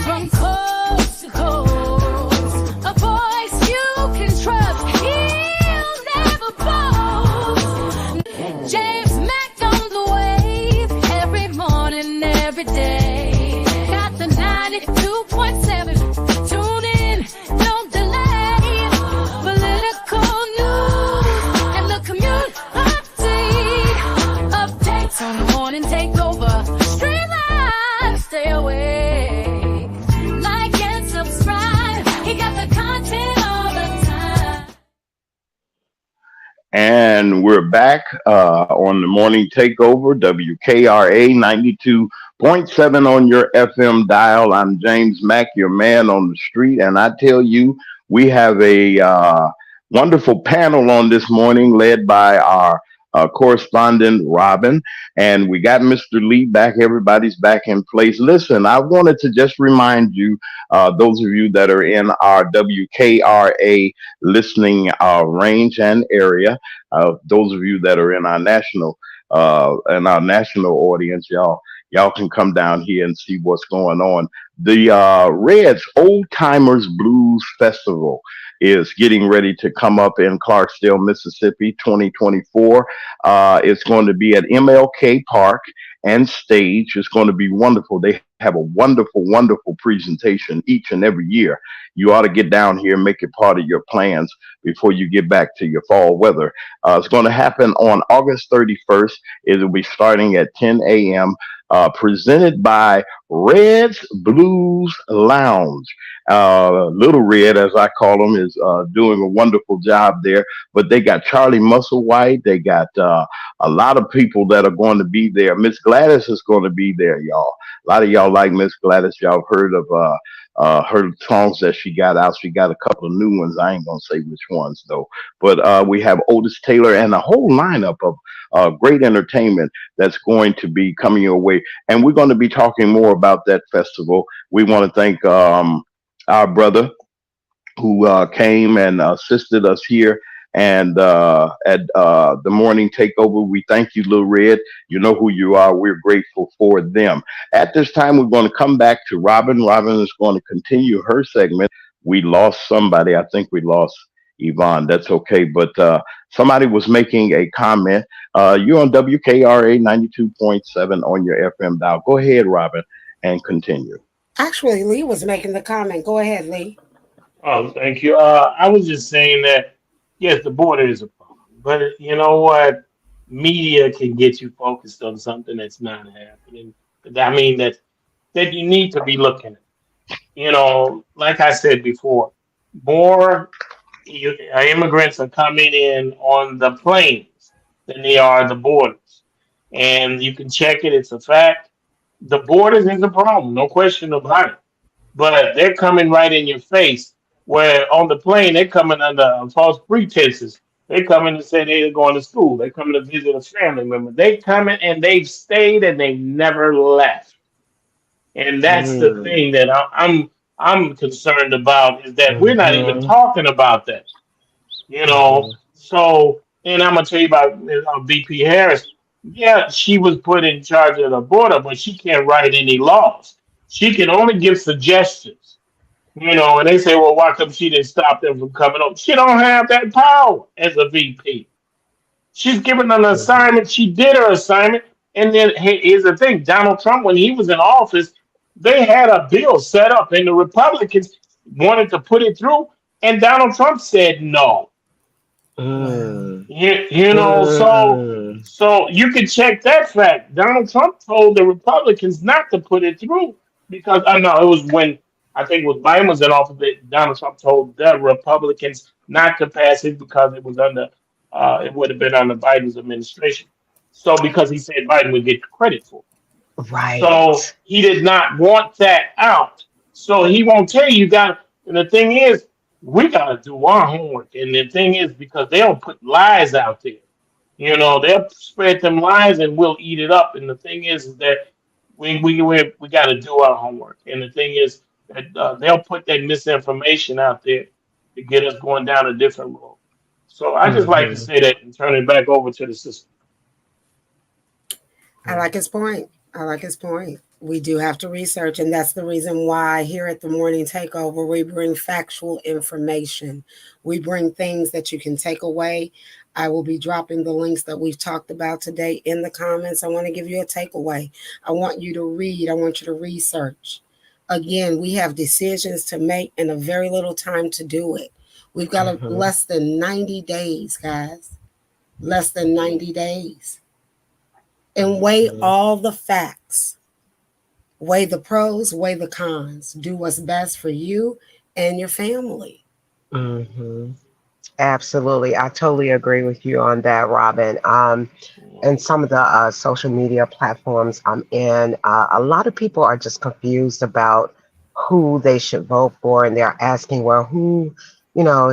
from coast to coast, a voice you can trust. He'll never boast. James Mack on the wave every morning, every day. Got the 92.7. Tune in, don't delay. Political news and the commute update. Updates on the morning takeover. Stream live, stay awake. Like and subscribe. He got the content all the time. And we're back on the Morning Takeover, WKRA 92.7 on your FM dial. I'm James Mack, your man on the street. And I tell you, we have a wonderful panel on this morning led by our correspondent, Robin. And we got Mr. Lee back. Everybody's back in place. Listen, I wanted to just remind you, those of you that are in our WKRA listening range and area, those of you that are in our national audience, y'all can come down here and see what's going on. The Reds Old Timers Blues Festival is getting ready to come up in Clarksdale, Mississippi, 2024. It's going to be at MLK Park and Stage. It's going to be wonderful. They have a wonderful, wonderful presentation each and every year. You ought to get down here and make it part of your plans before you get back to your fall weather. It's going to happen on August 31st. It will be starting at 10 a.m. presented by Red's Blues Lounge. Little Red, as I call him, is doing a wonderful job there. But they got Charlie Musselwhite. They got a lot of people that are going to be there. Miss Gladys is going to be there, y'all. A lot of y'all like Miss Gladys. Y'all have heard of her songs that she got out. She got a couple of new ones. I ain't gonna say which ones though. But we have Otis Taylor and a whole lineup of great entertainment that's going to be coming your way. And we're going to be talking more about that festival. We want to thank our brother who came and assisted us here and at the morning takeover. We thank you, Little Red. You know who you are. We're grateful for them. At this time, we're going to come back to Robin. Robin is going to continue her segment. We lost somebody. I think we lost Yvonne. That's okay. But somebody was making a comment. You're on WKRA 92.7 on your FM dial. Go ahead, Robin, and continue. Actually, Lee was making the comment. Go ahead, Lee. Oh, thank you. I was just saying that, yes, the border is a problem, but you know what? Media can get you focused on something that's not happening. I mean, that you need to be looking at. Like I said before, more immigrants are coming in on the planes than they are the borders. And you can check it, it's a fact. The borders is a problem, no question about it. But they're coming right in your face. Where on the plane, they're coming under false pretenses. They're coming to say they're going to school. They're coming to visit a family member. They coming and they've stayed and they've never left. And that's the Mm, thing that I'm concerned about is that we're not even mhm, talking about that. You know, mhm, so and I'm gonna tell you about VP Harris. Yeah, she was put in charge of the border, but she can't write any laws. She can only give suggestions. And they say, well, why come she didn't stop them from coming over? She don't have that power as a VP. She's given an mhm, assignment. She did her assignment. And then here's the thing: Donald Trump, when he was in office, they had a bill set up, and the Republicans wanted to put it through, and Donald Trump said no. Wow. mm, So mm, you can check that fact. Donald Trump told the Republicans not to put it through because I know it was when I think it was Biden was in office that Donald Trump told the Republicans not to pass it because it would have been under Biden's administration. So because he said Biden would get credit for it. So right. he did not want that out. So he won't tell you, got. And the thing is, we got to do our homework. And the thing is, because they'll put lies out there. They'll spread them lies and we'll eat it up. And the thing is that we got to do our homework. And the thing is that they'll put that misinformation out there to get us going down a different road. So I just like to Mhm, say that and turn it back over to the system. I like his point. I like his point. We do have to research, and that's the reason why here at the Morning Takeover, we bring factual information. We bring things that you can take away. I will be dropping the links that we've talked about today in the comments. I want to give you a takeaway. I want you to read, I want you to research. Again, we have decisions to make and a very little time to do it. We've got mhm, less than 90 days, guys. Less than 90 days. And weigh mhm, all the facts. Weigh the pros, weigh the cons. Do what's best for you and your family. mhm. Absolutely. I totally agree with you on that, Robin. And some of the social media platforms I'm in, a lot of people are just confused about who they should vote for, and they're asking, well, who,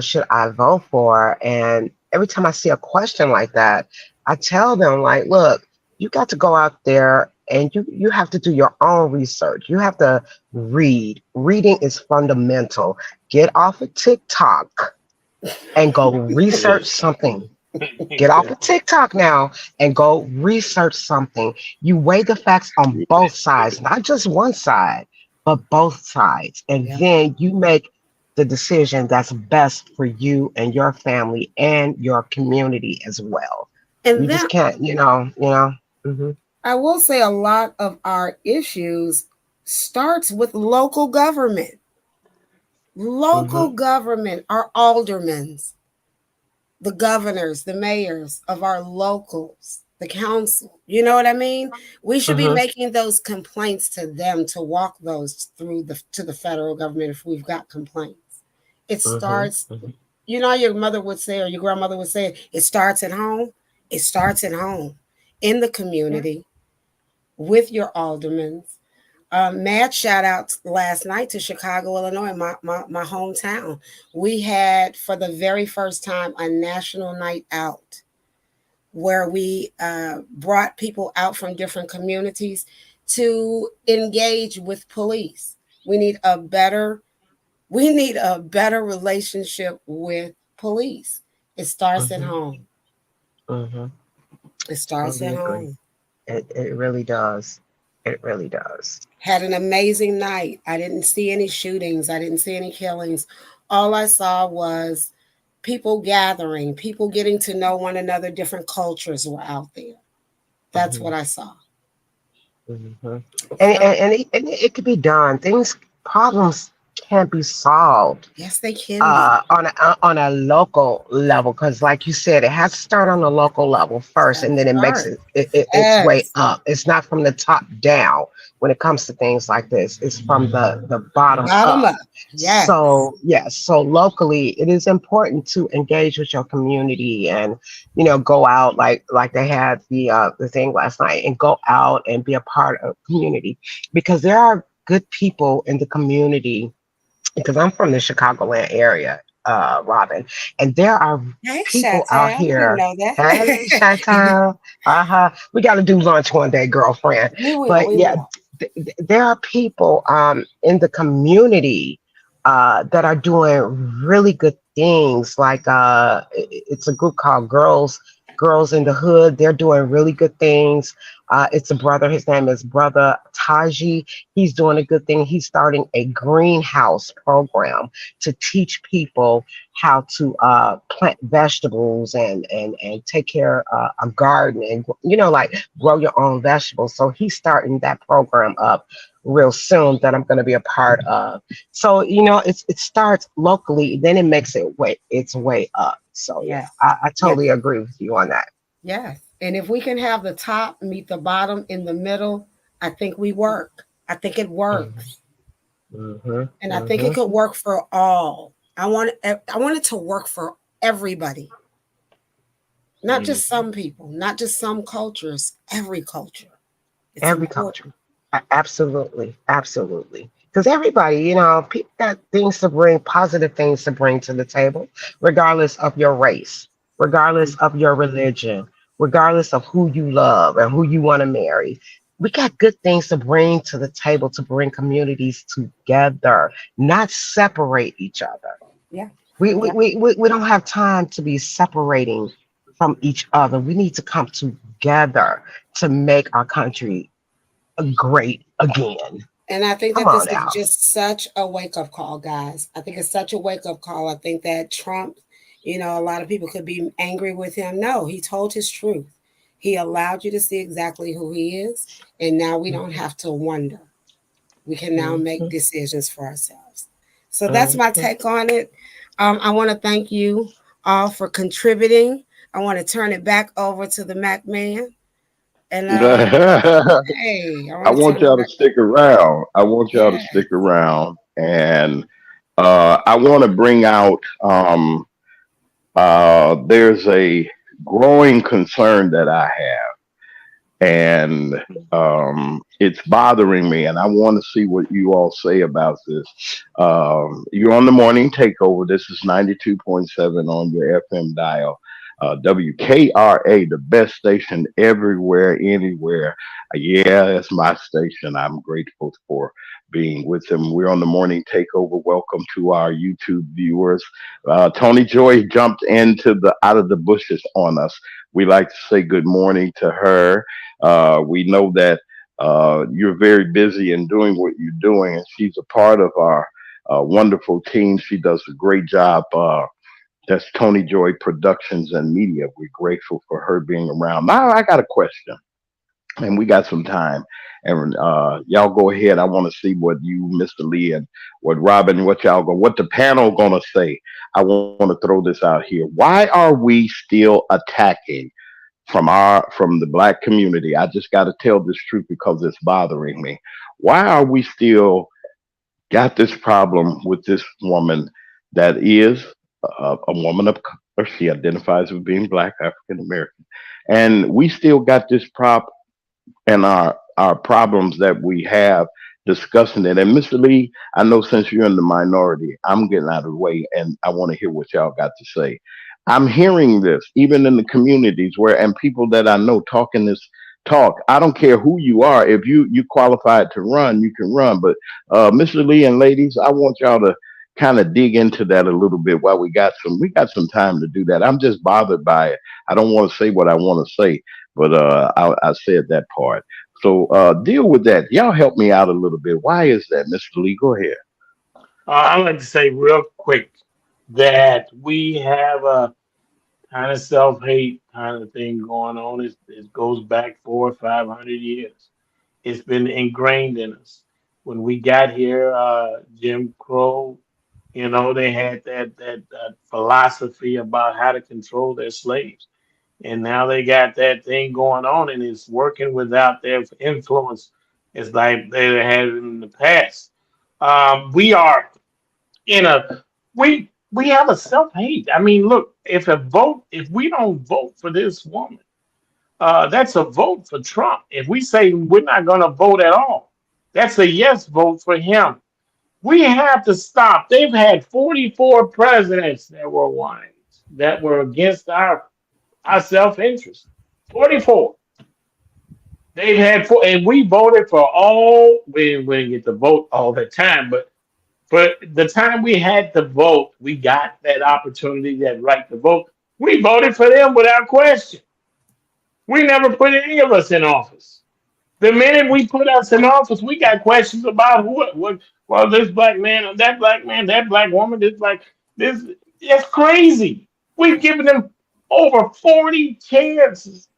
should I vote for? And every time I see a question like that, I tell them, like, look, you got to go out there and you have to do your own research. You have to read. Reading is fundamental. Get off of TikTok and go research something. Get off of TikTok now and go research something. You weigh the facts on both sides, not just one side, but both sides. And Yeah. then you make the decision that's best for you and your family and your community as well. You And just then can't, hmm I will say a lot of our issues starts with local government. Local hmm government, our aldermans, the governors, the mayors of our locals. the council. You know what I mean? We should be Mhm. making those complaints to them to walk those through the to the federal government if we've got complaints. It Mhm. starts, Mhm. you know, your mother would say or your grandmother would say, it starts at home. It starts at home, in the Yeah. community, with your aldermen. Mad shout out last night to Chicago, Illinois, my hometown. We had, for the very first time, a national night out where we brought people out from different communities to engage with police. We need a better we need a better relationship with police. It starts at Mhm. home. Mhm. It starts Totally at agree. home. It really does. It really does. Had an amazing night. I didn't see any shootings. I didn't see any killings. All I saw was people gathering, people getting to know one another. Different cultures were out there. That's Mhm. what I saw. Mhm. So, And it could be done. Things problems can be solved yes, they can be. on a local level, because like you said, it has to start on a local level first, Got and to then it makes start. its way Yes. up. It's not from the top down when it comes to things like this. It's from the bottom Bottom up. up. Yes. So yes, so locally it is important to engage with your community, and go out like they had the thing last night, and go out and be a part of community, because there are good people in the community, because I'm from the Chicagoland area, Robin, and there are Hey, people Chantel. out I didn't here. know that. Hey, Chantal. Uh-huh. We got to do lunch one day, girlfriend. We will. But We yeah, will. there are people in the community that are doing really good things. Like it's a group called Girls in the Hood. They're doing really good things. It's a brother. His name is Brother Taji. He's doing a good thing. He's starting a greenhouse program to teach people how to plant vegetables and take care a garden, and like grow your own vegetables. So he's starting that program up real soon, that I'm going to be a part of. So it starts locally, then it makes its way up. So yeah, Yes. I Yes. totally agree with you on that. Yes. And if we can have the top meet the bottom in the middle, I think we work. I think it Hmm. works. Hmm. And I think it Hmm. could work for all. I want it to work for everybody, not just Mhm. some people, not just some cultures, every culture. It's Every culture. important. Absolutely. Absolutely. Because everybody, people got things to bring, positive things to bring to the table, regardless of your race, regardless of your religion, regardless of who you love and who you want to marry. We got good things to bring to the table, to bring communities together, not separate each other. Yeah. We, Yeah. we, we, we don't have time to be separating from each other. We need to come together to make our country great again. And I think Come that this on is now. just such a wake up call, guys. I think it's such a wake up call. I think that Trump, a lot of people could be angry with him. No, he told his truth. He allowed you to see exactly who he is. And now we don't have to wonder. We can now make Mhm, decisions for ourselves. So that's my mhm. take on it. I want to thank you all for contributing. I want to turn it back over to the Mac Man. And hey, I I want to want turn it y'all to back stick over. around. I want y'all to Yeah. stick around, and I want to bring out. There's a growing concern that I have, and it's bothering me, and I want to see what you all say about this. You're on the morning takeover. This is 92.7 on your FM dial. WKRA, the best station everywhere, anywhere. Yeah, that's my station. I'm grateful for being with them. We're on the morning takeover. Welcome to our YouTube viewers. Tony Joy jumped into the out of the bushes on us. We like to say good morning to her. We know that you're very busy in doing what you're doing, and she's a part of our wonderful team. She does a great job. That's Tony Joy Productions and Media. We're grateful for her being around. Now, I got a question, and we got some time. And y'all go ahead. I want to see what you, Mr. Lee, and what Robin, what the panel gonna say. I want to throw this out here. Why are we still attacking from the black community. I just got to tell this truth because it's bothering me. Why are we still got this problem with this woman that is a woman of color? She identifies with being black, African American, and we still got this problem and our problems that we have discussing it. And Mr. Lee, I know since you're in the minority, I'm getting out of the way, and I want to hear what y'all got to say. I'm hearing this even in the communities where and people that I know talking this talk. I don't care who you are. If you qualified to run, you can run. But Mr. Lee and ladies, I want y'all to kind of dig into that a little bit while we got some time to do that. I'm just bothered by it. I don't want to say what I want to say, but I said that part. So deal with that. Y'all help me out a little bit. Why is that, Mr. Lee? Go ahead. I'd like to say real quick that we have a kind of self-hate kind of thing going on. It goes back 400 or 500 years. It's been ingrained in us. When we got here, Jim Crow, they had that philosophy about how to control their slaves. And now they got that thing going on and it's working without their influence. It's like they had it in the past. We are in a we have a self-hate. I mean, look, if we don't vote for this woman, that's a vote for Trump. If we say we're not going to vote at all, that's a yes vote for him. We have to stop. They've had 44 presidents that were whites that were against our self-interest. 44. They've had four, and we voted for all. We didn't get to vote all the time, but for the time we had to vote, we got that opportunity, that right to vote. We voted for them without question. We never put any of us in office. The minute we put us in office, we got questions about well, this black man, or that black man, that black woman, this. It's crazy. We've given them over 40 chances,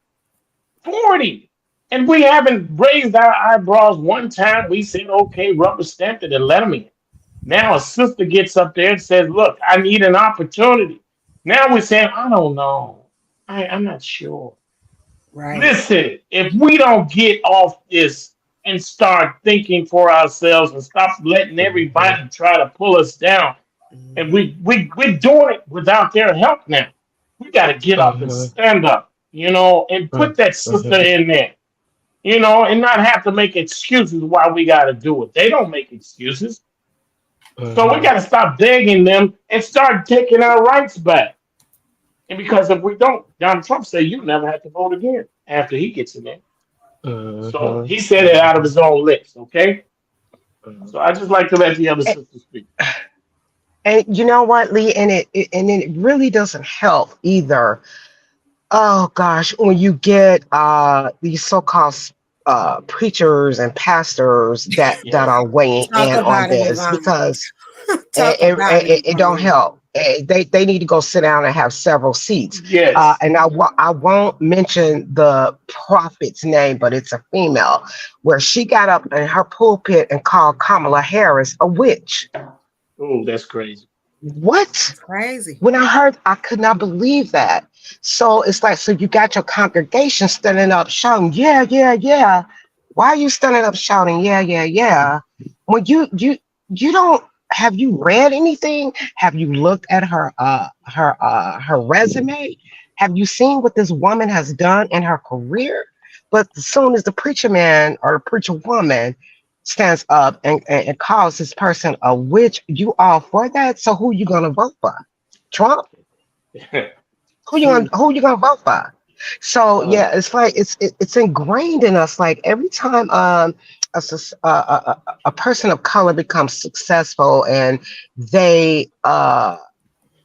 40, and we haven't raised our eyebrows one time. We said, okay, rubber stamped it and let them in. Now a sister gets up there and says, look, I need an opportunity. Now we're saying, I don't know. I'm not sure. Right. Listen, if we don't get off this and start thinking for ourselves and stop letting everybody try to pull us down, and we're doing it without their help now. We got to get up and stand up, and put that sister in there, and not have to make excuses why we got to do it. They don't make excuses. So we got to stop begging them and start taking our rights back. And because if we don't, Donald Trump said you never have to vote again after he gets in there. So he said it out of his own lips, okay? So I just like to let the other sisters speak. And you know what, Lee, and it really doesn't help either. Oh gosh, when you get these so-called preachers and pastors that are weighing Talk in on about it, this, Yvonne. because Talk about it don't Yvonne. help. They need to go sit down and have several seats. Yes. And I won't mention the prophet's name, but it's a female, where she got up in her pulpit and called Kamala Harris a witch. Oh, that's crazy. What? It's crazy. When I heard, I could not believe that. So it's like, so you got your congregation standing up shouting, yeah, yeah, yeah. Why are you standing up shouting, yeah, yeah, yeah? When you don't, have you read anything? Have you looked at her resume? Have you seen what this woman has done in her career? But as soon as the preacher man or the preacher woman stands up and calls this person a witch, you all for that? So who you gonna vote for? Trump? Who you gonna vote for? So yeah, it's like it's ingrained in us. Like every time a person of color becomes successful and they are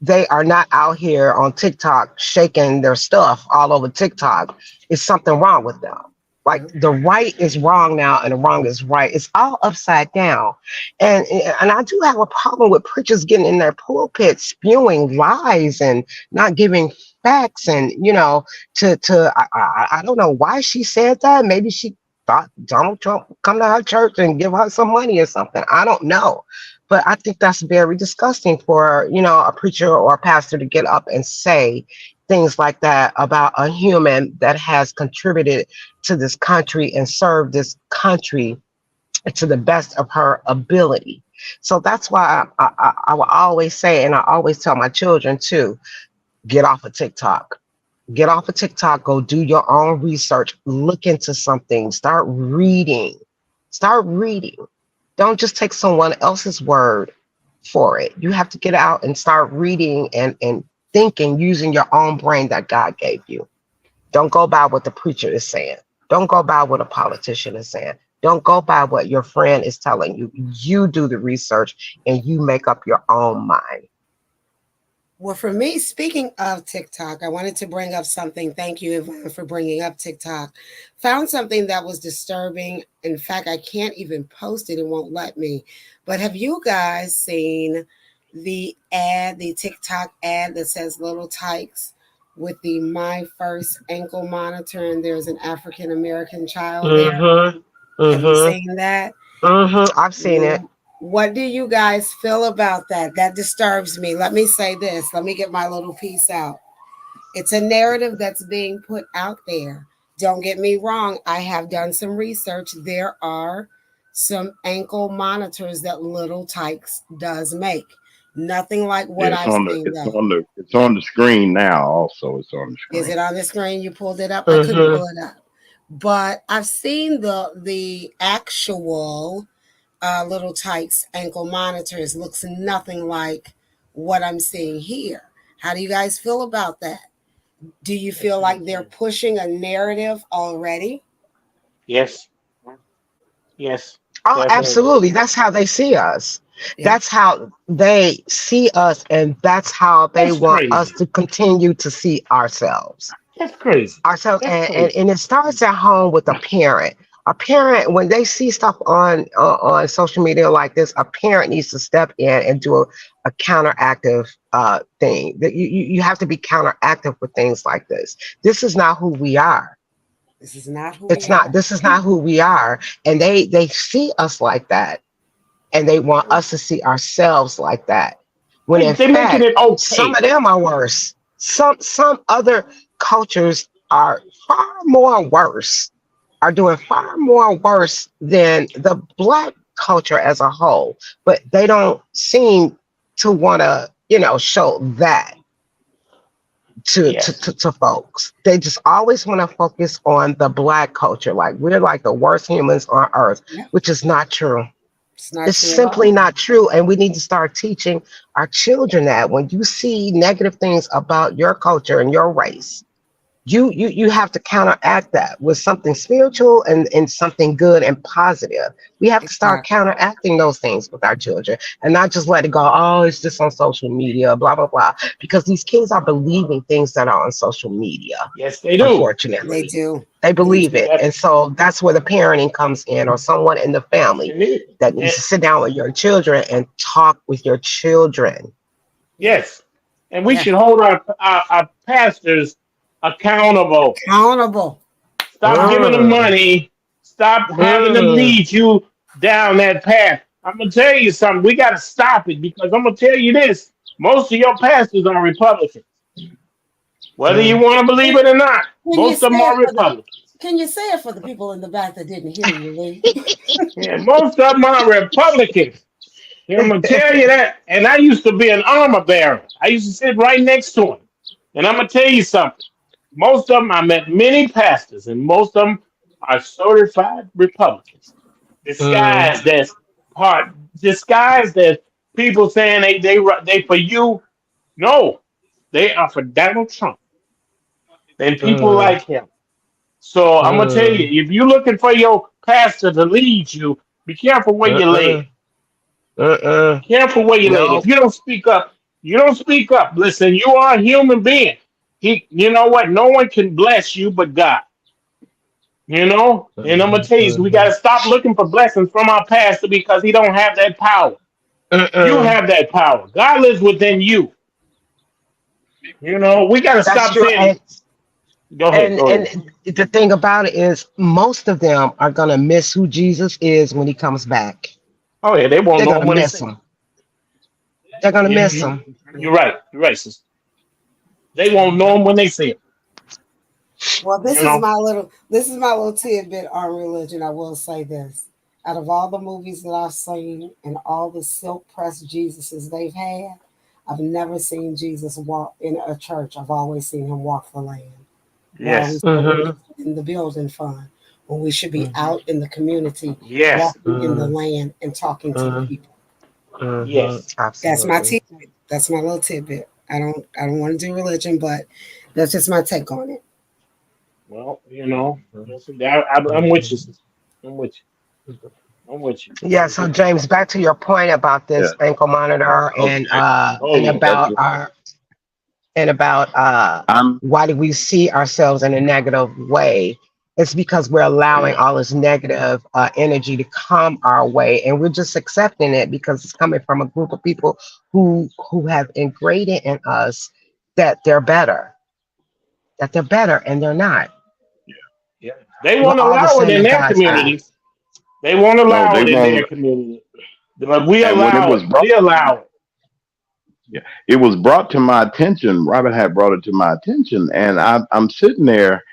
not out here on TikTok shaking their stuff all over TikTok, is something wrong with them. Like the right is wrong now and the wrong is right. It's all upside down. And I do have a problem with preachers getting in their pulpit spewing lies and not giving facts. And, I don't know why she said that. Maybe she thought Donald Trump would come to her church and give her some money or something. I don't know. But I think that's very disgusting for, a preacher or a pastor to get up and say things like that about a human that has contributed to this country and served this country to the best of her ability. So that's why I will always say, and I always tell my children too, get off of TikTok. Get off of TikTok, go do your own research, look into something, start reading. Start reading. Don't just take someone else's word for it. You have to get out and start reading and thinking using your own brain that God gave you. Don't go by what the preacher is saying. Don't go by what a politician is saying. Don't go by what your friend is telling you. You do the research and you make up your own mind. Well, for me, speaking of TikTok, I wanted to bring up something. Thank you, Yvonne, for bringing up TikTok. Found something that was disturbing. In fact, I can't even post it. It won't let me. But have you guys seen the ad, the TikTok ad that says little tykes with the My First ankle monitor, and there's an African American child there? Have you seen that? I've seen it. What do you guys feel about that? That disturbs me. Let me say this. Let me get my little piece out. It's a narrative that's being put out there. Don't get me wrong. I have done some research. There are some ankle monitors that Little Tykes does make. Nothing like what It's I've on the seen it's though. on the it's on the screen now. Also, it's on the Is screen. it on the screen? You pulled it up? I couldn't pull it up. But I've seen the actual Little Tykes ankle monitors. Looks nothing like what I'm seeing here. How do you guys feel about that? Do you feel like they're pushing a narrative already? Yes, yes, Oh, definitely. absolutely. That's how they see us. Yeah, That's how they see us, and that's how they That's want us crazy. to continue to see ourselves. That's crazy. Ourselves, That's and crazy. and it starts at home with a parent. A parent, when they see stuff on social media like this, a parent needs to step in and do a counteractive thing. That you have to be counteractive with things like this. This is not who we are. this is not who It's we not. are. This is not who we are, and they see us like that, and they want us to see ourselves like that. When in They making fact, it some okay. of them are worse. Some other cultures are far more worse, are doing far more worse than the black culture as a whole. But they don't seem to want to, show that Yes. to folks. They just always want to focus on the black culture. Like we're like the worst humans on earth, Yeah, which is not true. it's not It's true at simply all. not true. And we need to start teaching our children that when you see negative things about your culture and your race, you have to counteract that with something spiritual and something good and positive. We have to start Exactly. counteracting those things with our children and not just let it go, oh, it's just on social media, blah, blah, blah. Because these kids are believing things that are on social media, Yes, they do. They unfortunately. do. They They believe do. it. Yep. And so that's where the parenting comes in, or someone in the family And it, that needs and, to sit down with your children and talk with your children. Yeah. yes. And we Yeah. should hold our pastors accountable. Accountable. Stop giving them Mm, money. Stop having them mm, lead you down that path. I'm gonna tell you something. We gotta stop it because I'm gonna tell you this. Most of your pastors are Republicans. Whether you mm. want to believe Can it or not, can you most of say them it are for the Republicans. can you say it for the people in the back that didn't hear you, Lee? Yeah, most of them are Republicans. Yeah, I'm gonna tell you that. And I used to be an armor bearer. I used to sit right next to him. And I'm gonna tell you something. Most of them, I met many pastors, and most of them are certified Republicans. Mm, Disguised as part, disguised as people saying they for you. No, they are for Donald Trump and people mm, like him. So I'm gonna tell mm, you, if you're looking for your pastor to lead you, be careful where you lay. mm-mm, mm-mm. Careful where you lay. If Nope. you don't speak up, you don't speak up. Listen, you are a human being. You know what? No one can bless you but God. And I'm gonna Mhm, tell you, we gotta mhm. stop looking for blessings from our pastor because he don't have that power. You Mm-mm. have that power. God lives within you. We gotta That's stop true. saying. Go ahead. Go ahead. And the thing about it is, most of them are gonna miss who Jesus is when he comes back. Oh yeah, they won't They're know gonna him when he miss said. him. They're gonna You, miss you, him. you're right. You're right, sister. They won't know him when they see him. Well, You know. this is my little tidbit on religion. I will say this. Out of all the movies that I've seen and all the silk pressed Jesuses they've had, I've never seen Jesus walk in a church. I've always seen him walk the land. Why are we Yes. so Mm-hmm. interested in the building fund when we should be Mm-hmm. out in the community Yes. walking in the land and talking to the Mm-hmm. people? Mm-hmm. Yes. That's my Absolutely. tidbit. That's my little tidbit. I don't want to do religion, but that's just my take on it. Well, I'm with you, sister. I'm with you. I'm with you. Yeah, so James, back to your point about Yeah. this ankle monitor Okay. Oh and yeah. That's about our and about I'm why do we see ourselves in a negative way? It's because we're allowing all this negative energy to come our way, and we're just accepting it because it's coming from a group of people who have ingrained in us that they're better, and they're not. Yeah. They We're won't all the allow it same in in their God's eyes. community. They won't no, allow they it in their won't. community. But we And when it allow was it. brought, We allow it. yeah, it was brought to my attention. Robert had brought it to my attention, and I'm sitting there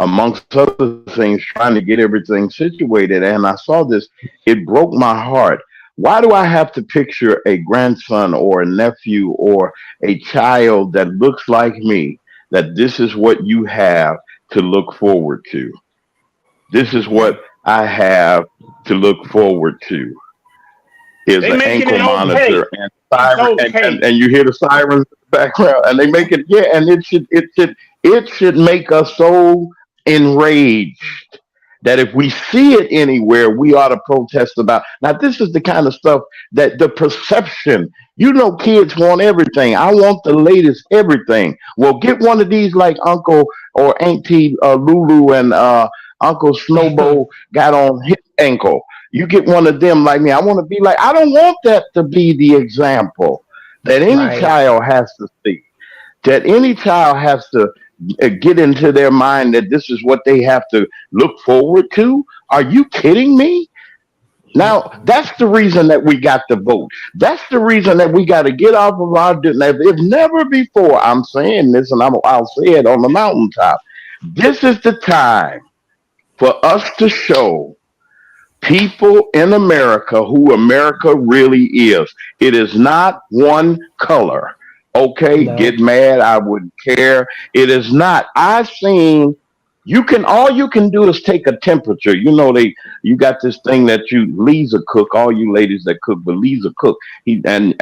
amongst other things, trying to get everything situated. And I saw this. It broke my heart. Why do I have to picture a grandson or a nephew or a child that looks like me, that this is what you have to look forward to? This is Yeah. what I have to look forward to is They an making ankle it monitor okay. and It's siren, okay. and you hear the sirens in the background, and they make it, yeah, and it should make us so enraged that if we see it anywhere, we ought to protest about. Now, this is the kind of stuff that the perception, kids want everything. I want the latest everything. Well, get one of these like Uncle or Auntie Lulu and Uncle Snowball got on his ankle. You get one of them like me. I want to be like, I don't want that to be the example that any Right. child has to see, that any child has to get into their mind that this is what they have to look forward to. Are you kidding me? Now, that's the reason that we got to vote. That's the reason that we got to get off of our. If never before, I'm saying this, and I'll say it on the mountaintop. This is the time for us to show people in America who America really is. It is not one color. Okay, No. get mad. I wouldn't care. It is not. I've seen. All you can do is take a temperature. You got this thing that Lisa cook. All you ladies that cook, but Lisa cook. He and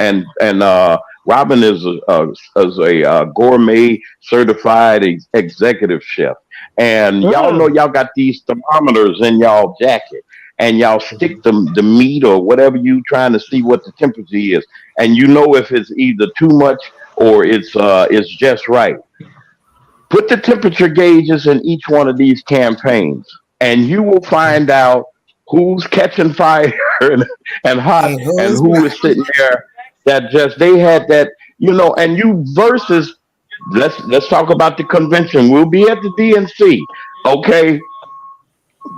Robin is a gourmet certified executive chef, and y'all know Mm. y'all got these thermometers in y'all jacket, and y'all stick the meat or whatever you trying to see what the temperature is, and if it's either too much or it's just right. Put the temperature gauges in each one of these campaigns, and you will find out who's catching fire and hot, And and who's who not? is sitting there that just they had that, and you versus. Let's talk about the convention. We'll be at the DNC. Okay,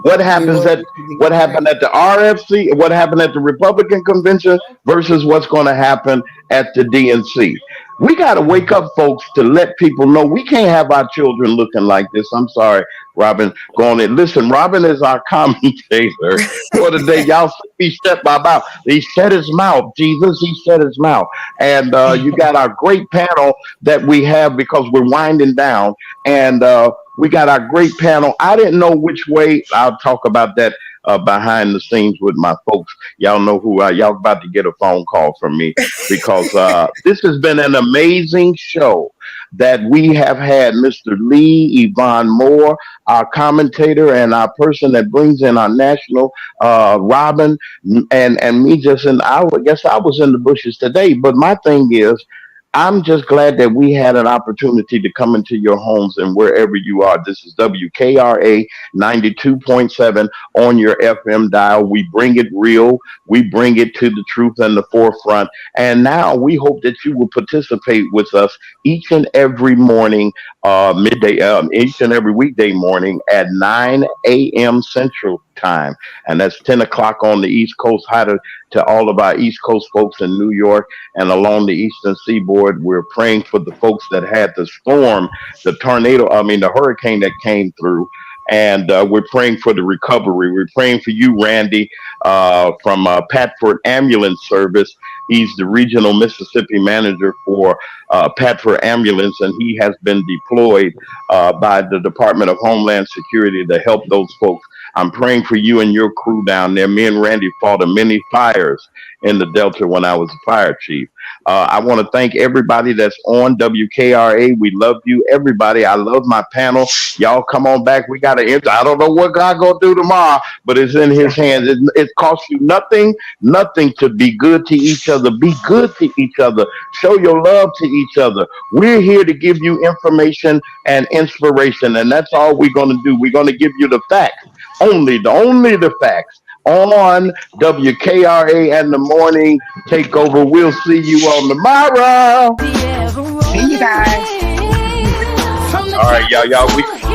what We happens will at be what correct. happened at the RFC, what happened at the Republican convention versus what's going to happen at the DNC. We got to wake up, folks, to let people know we can't have our children looking like this. I'm sorry, Robin. Going in. Listen, Robin is our commentator for the day. Y'all see me shut my mouth. He shut his mouth. Jesus, he shut his mouth. And you got our great panel that we have because we're winding down. And we got our great panel. I didn't know which way. I'll talk about that behind the scenes with my folks. Y'all know who y'all about to get a phone call from me because this has been an amazing show that we have had Mr. Lee, Yvonne Moore, our commentator, and our person that brings in our national Robin, and me just in. I guess I was in the bushes today, but my thing is I'm just glad that we had an opportunity to come into your homes and wherever you are. This is WKRA 92.7 on your FM dial. We bring it real. We bring it to the truth and the forefront. And now we hope that you will participate with us each and every morning, each and every weekday morning at 9 a.m. Central time, and that's 10 o'clock on the East Coast. Hi to all of our East Coast folks in New York and along the Eastern Seaboard. We're praying for the folks that had the storm, the tornado, I mean, the hurricane that came through. And we're praying for the recovery. We're praying for you, Randy, from Patford Ambulance Service. He's the regional Mississippi manager for Patford Ambulance, and he has been deployed by the Department of Homeland Security to help those folks. I'm praying for you and your crew down there. Me and Randy fought many fires in the Delta when I was a fire chief. I want to thank everybody that's on WKRA. We love you, everybody. I love my panel. Y'all come on back. We got to enter. I don't know what God gonna do tomorrow, but it's in His hands. It costs you nothing to be good to each other. Be good to each other. Show your love to each other. We're here to give you information and inspiration, and that's all we're gonna do. We're gonna give you the facts, only the facts on WKRA and the morning takeover. We'll see you on tomorrow. See you guys. All right, y'all.